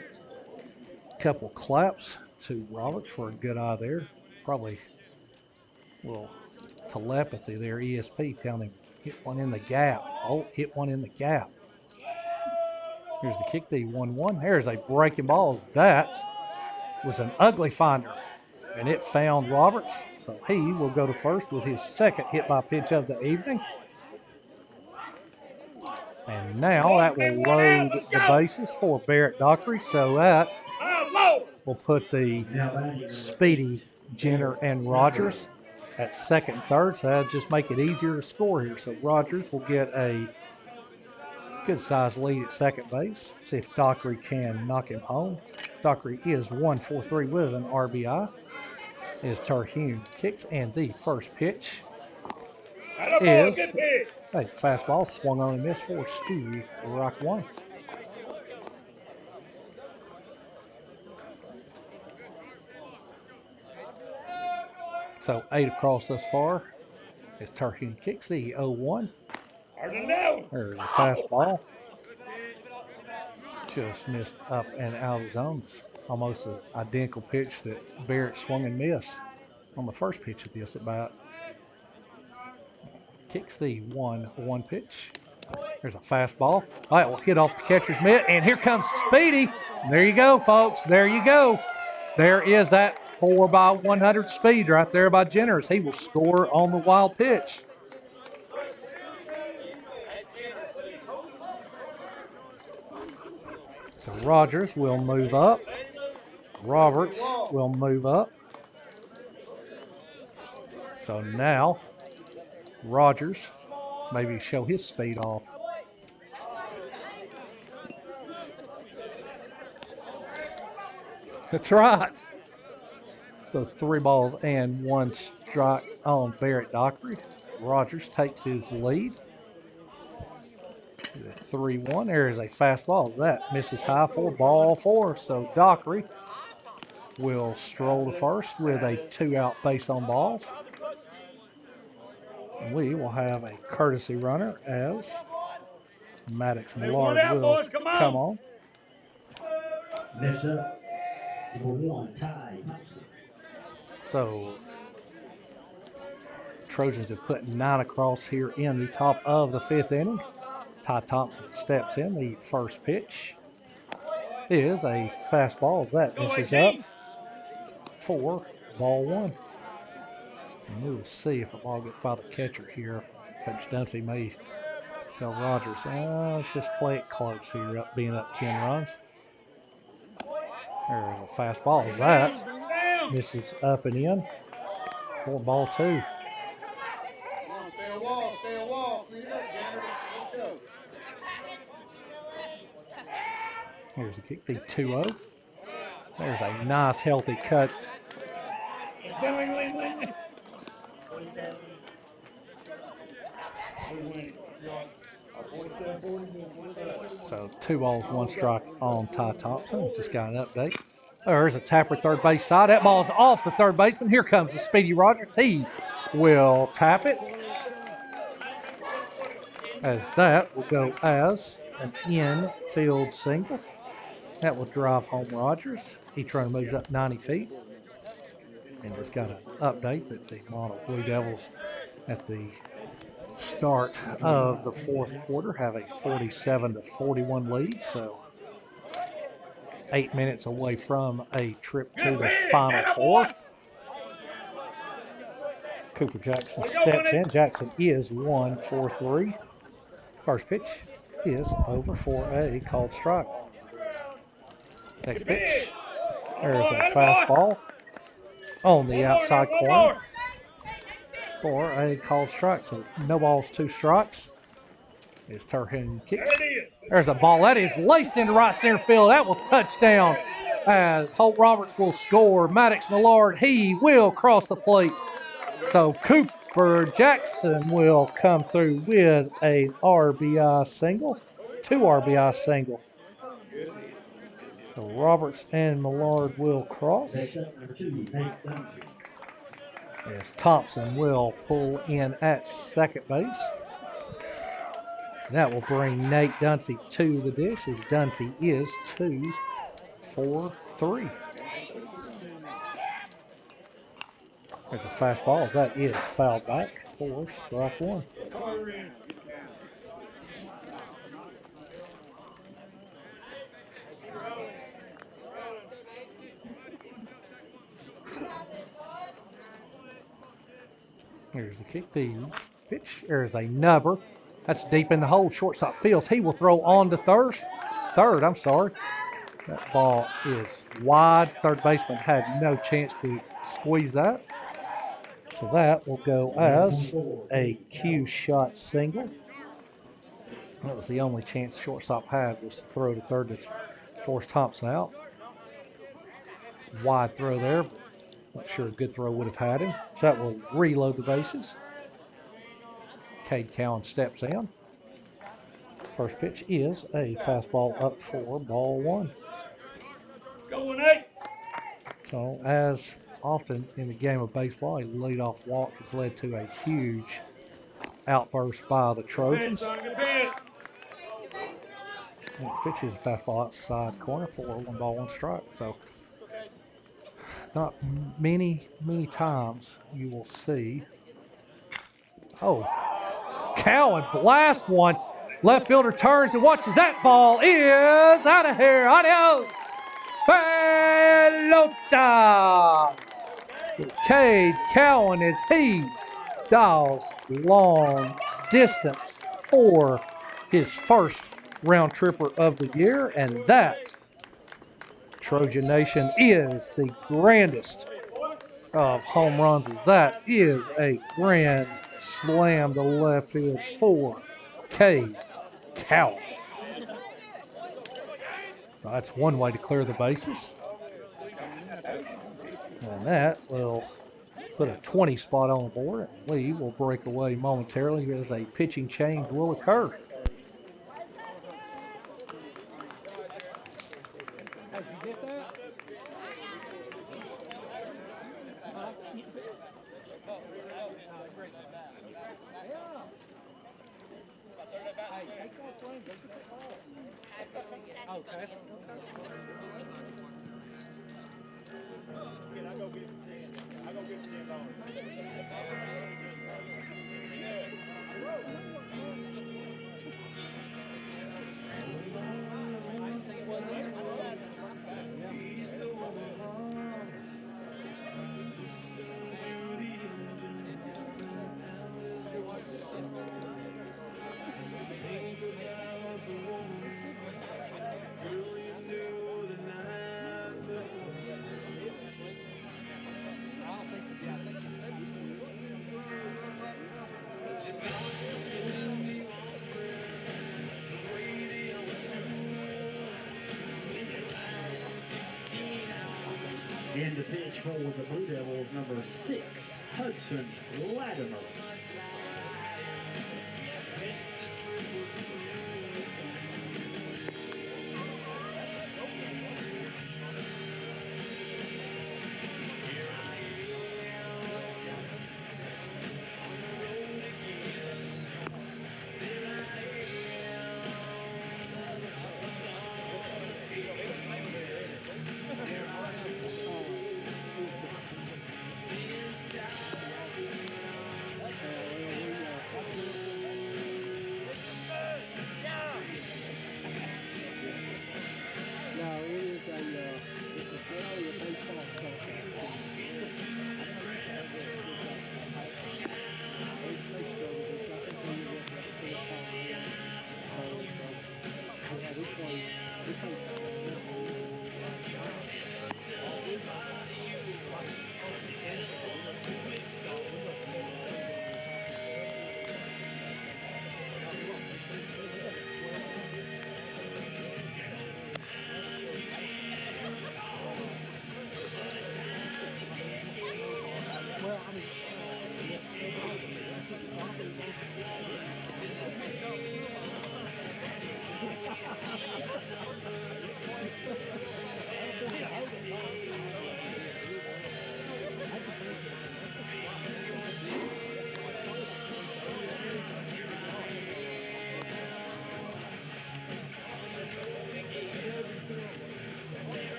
couple claps to Roberts for a good eye there. Probably a little telepathy there, ESP telling him hit one in the gap. Oh, hit one in the gap. Here's the kick, the 1-1. There's a breaking ball. That was an ugly finder, and it found Roberts. So he will go to first with his second hit by pitch of the evening. And now that will load the bases for Barrett Dockery. So that will put the speedy Jenner and Rogers at second and third. So that'll just make it easier to score here. So Rogers will get a good-sized lead at second base. See if Dockery can knock him home. Dockery is 1 for 3 with an RBI. As Terhune kicks, and the first pitch is a fastball swung on and missed for Steve Rock 1. So 8 across thus far as Terhune kicks the 0-1. There's a fastball. Just missed up and out of the zone. Almost an identical pitch that Barrett swung and missed on the first pitch of this at bat. Kicks the 1-1 pitch. There's a fastball. All right, we'll hit off the catcher's mitt, and here comes Speedy. There you go, folks. There you go. there is that 4x100 speed right there by Jenners. He will score on the wild pitch. So Rogers will move up. Roberts will move up. So now Rogers maybe show his speed off. That's right. So 3 balls and 1 strike on Barrett Dockery. Rogers takes his lead. 3-1. There is a fastball. That misses high for ball 4. So Dockery will stroll to first with a 2-out base on balls. And we will have a courtesy runner as Maddox Millard will come on. Next up, number 1, Ty Thompson. So Trojans have put 9 across here in the top of the 5th inning. Ty Thompson steps in. The first pitch is a fastball as that misses up for ball 1. And we will see if the ball gets by the catcher here. Coach Dunfee may tell Rogers, let's just play it close here, being up 10 runs. There's a fastball as that misses up and in for ball 2. Stay a wall, stay a wall. Clean it up, Janet. Let's go. Here's the kick, the 2-0. There's a nice healthy cut. So 2 balls, 1 strike on Ty Thompson. Just got an update. There's a tapper third base side. That ball is off the third baseman. Here comes the Speedy Rogers. He will tap it. As that will go as an infield single. That will drive home Rogers. Each runner moves up 90 feet. And just got an update that the Mono Blue Devils at the start of the 4th quarter have a 47-41 lead. So 8 minutes away from a trip to the Final Four. Cooper Jackson steps in. Jackson is 1 for 3. First pitch is over for a called strike. Next pitch, there's a fastball on the outside corner for a called strike. So no balls, 2 strikes. As Turhan kicks. There's a ball that is laced into right center field. That will touch down as Holt Roberts will score. Maddox Millard, he will cross the plate. So Cooper Jackson will come through with an RBI single, 2 RBI single. So Roberts and Millard will cross. As Thompson will pull in at second base. That will bring Nate Dunfee to the dish as Dunfee is 2 for 3. There's a fastball as that is fouled back for strike 1. Here's the kick, the pitch. There's a nubber. That's deep in the hole. Shortstop fields. He will throw on to third. That ball is wide. Third baseman had no chance to squeeze that. So that will go as a Q shot single. That was the only chance shortstop had, was to throw to third to force Thompson out. Wide throw there, but not sure a good throw would have had him. So that will reload the bases. Cade Cowan steps in. First pitch is a fastball up for ball 1. Going 8. So as often in the game of baseball, a leadoff walk has led to a huge outburst by the Trojans. Next pitch is a fastball outside corner for 1 ball, 1 strike. So not many times you will see. Oh, Cowan blast one. Left fielder turns and watches. That ball is out of here. Adios. Pelota! Cade Cowan as he dials long distance for his first round tripper of the year, and that, Trojan Nation, is the grandest of home runs, as that is a grand slam to left field for Cade Cowan. So that's one way to clear the bases. And that will put a 20 spot on the board, and we will break away momentarily as a pitching change will occur. Hey, you get that? Hey, take that swing. Go get that ball. Oh, pass it. And the pitch for the Blue Devils, number 6, Hudson Latimer. No, it is it's really a baseball stuff.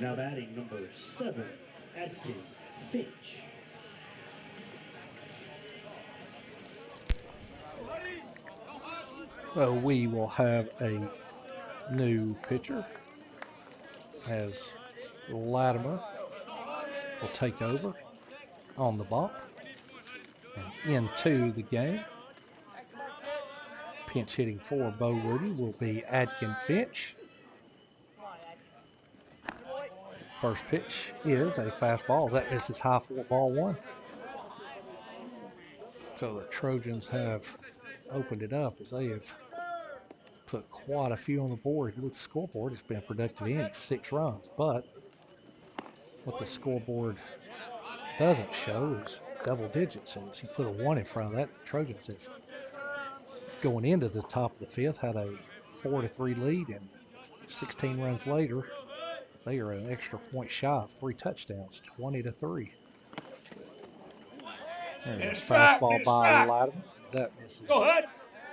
Now batting number 7, Adkin Finch. So we will have a new pitcher as Latimer will take over on the bump. And into the game, pinch hitting for Bo Rudy will be Adkin Finch. First pitch is a fastball. That misses high for ball 1. So the Trojans have opened it up as they have put quite a few on the board. With the scoreboard, it's been a productive inning, 6 runs. But what the scoreboard doesn't show is double digits. And if you put a 1 in front of that, the Trojans have, going into the top of the 5th, had a 4-3 lead, and 16 runs later, they are an extra point shy of 3 touchdowns, 20-3. There's a fastball by Latimer. That misses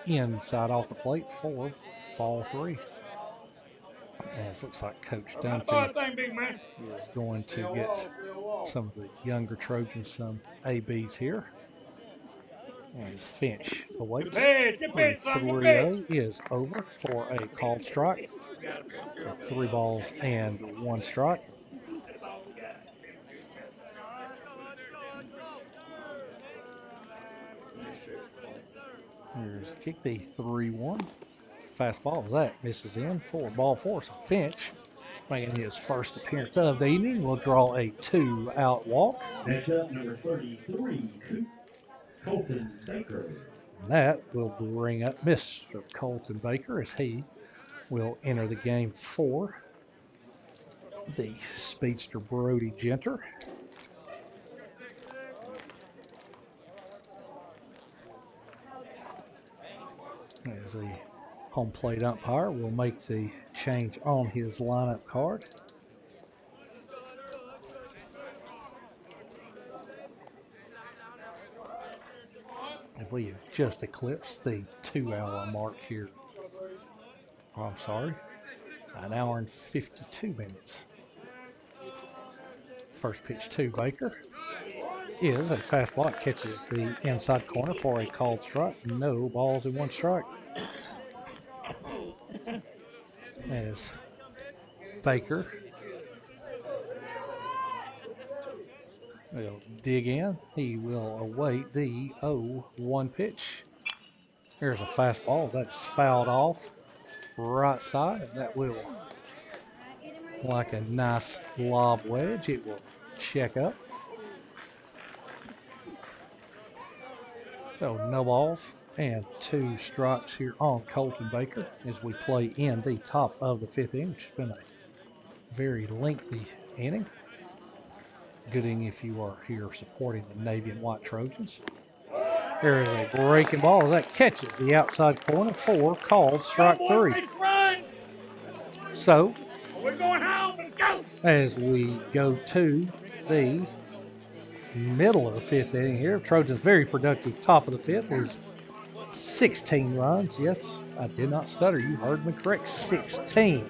inside off the plate for ball 3. As looks like Coach Dunfee is going to get some of the younger Trojans some ABs here. As Finch awaits. The 3-0 is over for a called strike. So 3 balls and 1 strike. Here's kick, the 3-1. Fastball, that misses in for ball 4. So Finch, making his first appearance of the evening, will draw a 2-out walk. Next up, number 33, Colton Baker. That will bring up Mr. Colton Baker as he will enter the game for the speedster Brody Genter. As the home plate umpire will make the change on his lineup card. And we have just eclipsed the 2-hour mark here. Oh, I'm sorry, an hour and 52 minutes. First pitch to Baker is a fastball. It catches the inside corner for a called strike. No balls and 1 strike. As Baker will dig in, he will await the 0-1 pitch. Here's a fastball. That's fouled off right side, and that will, like a nice lob wedge, it will check up. So no balls and 2 strikes here on Colton Baker as we play in the top of the 5th inning, which has been a very lengthy inning. Good inning if you are here supporting the Navy and White Trojans. There is a breaking ball that catches the outside corner for called strike 3. So We're going home. Let's go. as we go to the middle of the 5th inning here, Trojans very productive top of the 5th is 16 runs. Yes, I did not stutter. You heard me correct. 16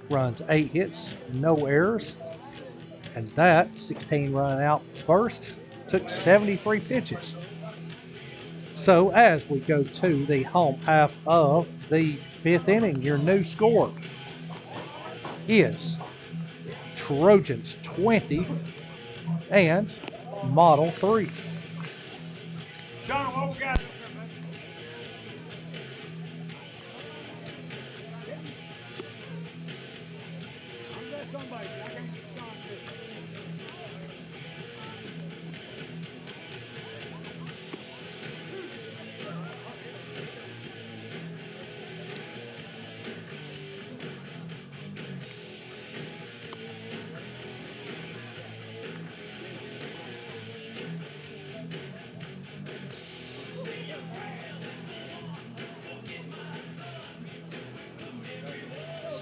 runs, 8 hits, no errors. And that 16-run outburst took 73 pitches. So as we go to the home half of the 5th inning, your new score is Trojans 20 and Model 3. John, what we got? Somebody, I can't get John.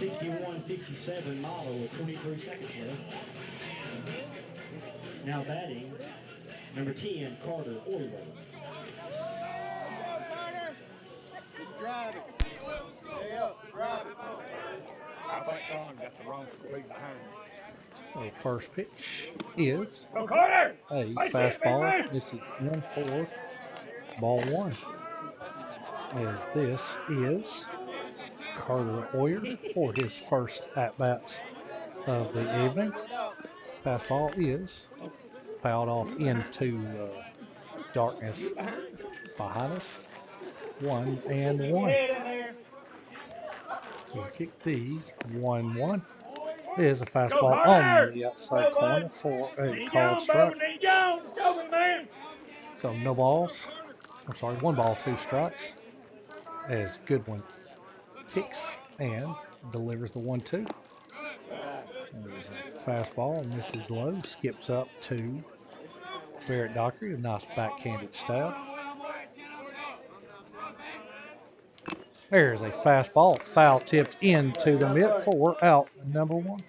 61-57 model with 23 seconds left. Now batting, number 10, Carter Oyler. Drive it. Stay up, drive it. I think Sean got the wrong complete behind him. The first pitch is Go Carter! a fastball. This is in for ball 1. As this is Carter Oyer for his first at-bat of the evening. Fastball is fouled off into darkness behind us. 1-1. We'll kick the 1-1. There's a fastball on the outside corner for a called strike. So no balls. I'm sorry, 1 ball, 2 strikes. As Goodwin kicks and delivers the 1-2. There's a fastball, misses low, skips up to Barrett Dockery, a nice backhanded stab. There's a fastball, foul tipped into the mitt for out number one.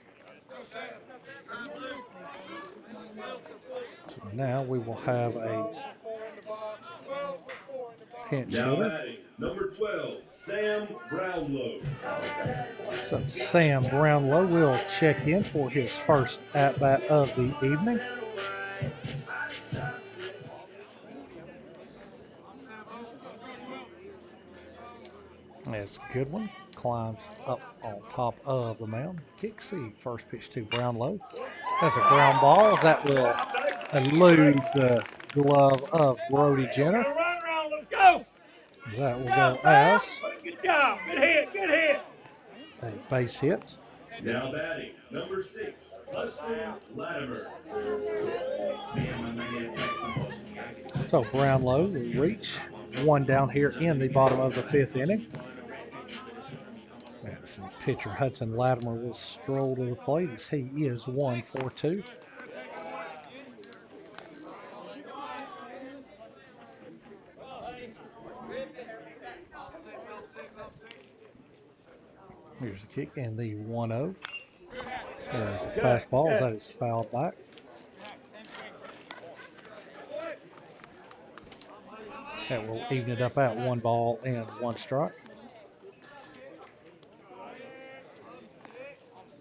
So now we will have a pinch Now hitter. batting, number 12, Sam Brownlow. So Sam Brownlow will check in for his first at-bat of the evening. That's a good one. Climbs up on top of the mound. Kicks the first pitch to Brownlow. That's a ground ball. That will elude the glove of Brody Jenner. Let's go. That will go as Good job. Good hit. Good hit. a base hit. Now batting, number 6, Hudson Latimer. So Brownlow will reach one down here in the bottom of the fifth inning. As the pitcher Hudson Latimer will stroll to the plate as he is 1 for 2. Here's the kick and the 1-0. There's a fastball as that is fouled back. That will even it up at 1 ball and 1 strike.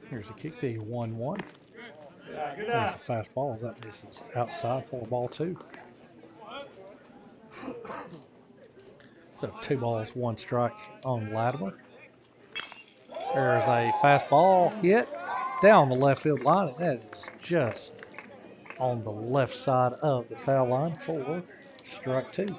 Here's a kick, the 1-1. There's a fastball as that misses outside for ball 2. So 2 balls, 1 strike on Latimer. There's a fastball hit down the left field line, and that is just on the left side of the foul line for strike 2.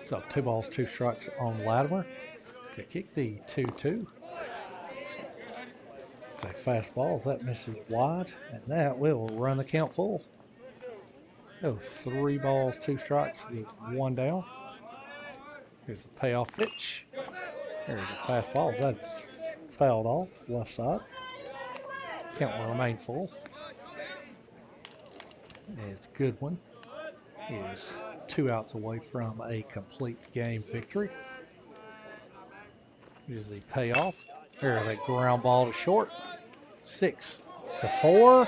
So 2 balls, 2 strikes on Latimer to kick the 2-2. It's a fastball as that misses wide, and that will run the count full. Oh, 3 balls, 2 strikes with 1 down. Here's the payoff pitch. There's a fastball as that's fouled off left side. Count will remain full. It's a good one. Is 2 outs away from a complete game victory. Here's the payoff. There's a ground ball to short. 6-4.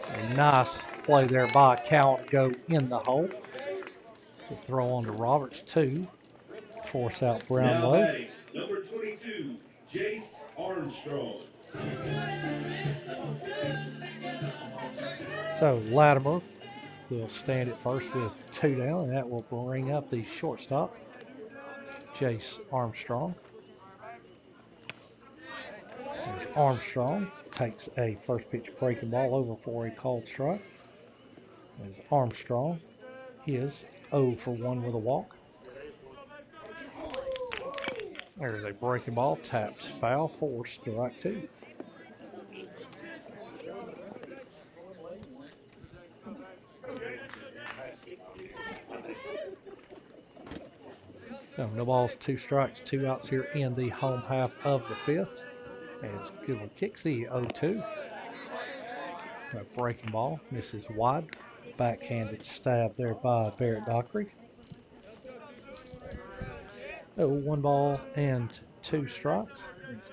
A nice play there by Cowan to go in the hole. The throw on to Roberts, 2. Force out Brownlow. Now batting, number 22, Jace Armstrong. So Latimer will stand at first with 2 down, and that will bring up the shortstop, Jace Armstrong. As Armstrong takes a first pitch breaking ball over for a called strike. As Armstrong is 0 for 1 with a walk. There's a breaking ball, tapped foul for strike 2. No balls, 2 strikes, 2 outs here in the home half of the fifth. As Goodwin kicks the 0-2. A breaking ball, misses wide. Backhanded stab there by Barrett Dockery. 1 ball and 2 strikes.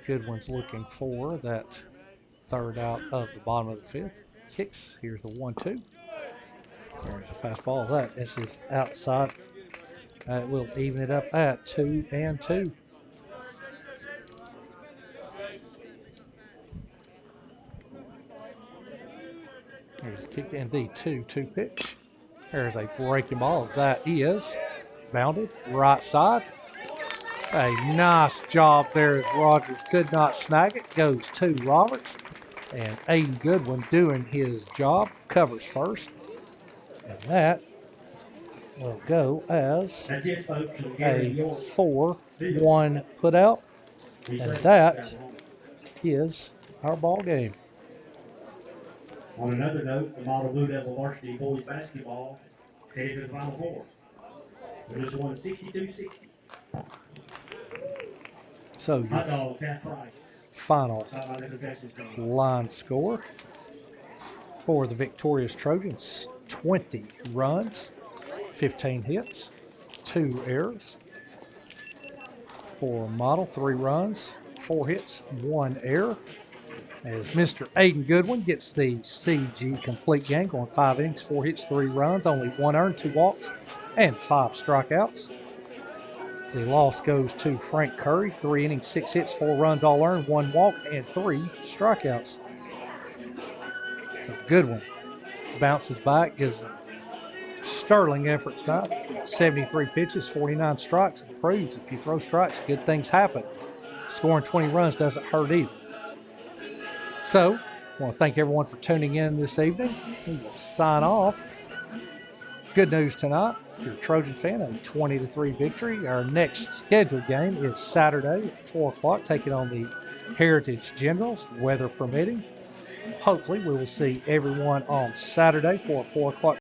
Goodwin's looking for that third out of the bottom of the fifth. Kicks, here's the 1-2. There's a fastball, that misses outside. That will even it up at 2-2. There's a kick and the 2-2 pitch. There's a breaking ball. That is bounded right side. A nice job there as Rogers could not snag it. Goes to Roberts. And Aiden Goodwin doing his job. Covers first. And that will go as That's it, folks. a 4-1 put out. And that is our ball game. On another note, the Model Blue Devil Varsity boys basketball headed to the Final Four. We just won 62-60. So your Hot dogs, half price. final By the concession stand. line score for the victorious Trojans, 20 runs, 15 hits, 2 errors. For Model, 3 runs, 4 hits, 1 error. As Mr. Aiden Goodwin gets the CG complete game, going 5 innings, 4 hits, 3 runs, only 1 earned, 2 walks, and 5 strikeouts. The loss goes to Frank Curry, 3 innings, 6 hits, 4 runs, all earned, 1 walk, and 3 strikeouts. So Goodwin bounces back, gives sterling effort tonight. 73 pitches, 49 strikes, and proves if you throw strikes, good things happen. Scoring 20 runs doesn't hurt either. So, I want to thank everyone for tuning in this evening. We will sign off. Good news tonight. If you're a Trojan fan, a 20-3 victory. Our next scheduled game is Saturday at 4 o'clock, taking on the Heritage Generals, weather permitting. Hopefully, we will see everyone on Saturday for a 4 o'clock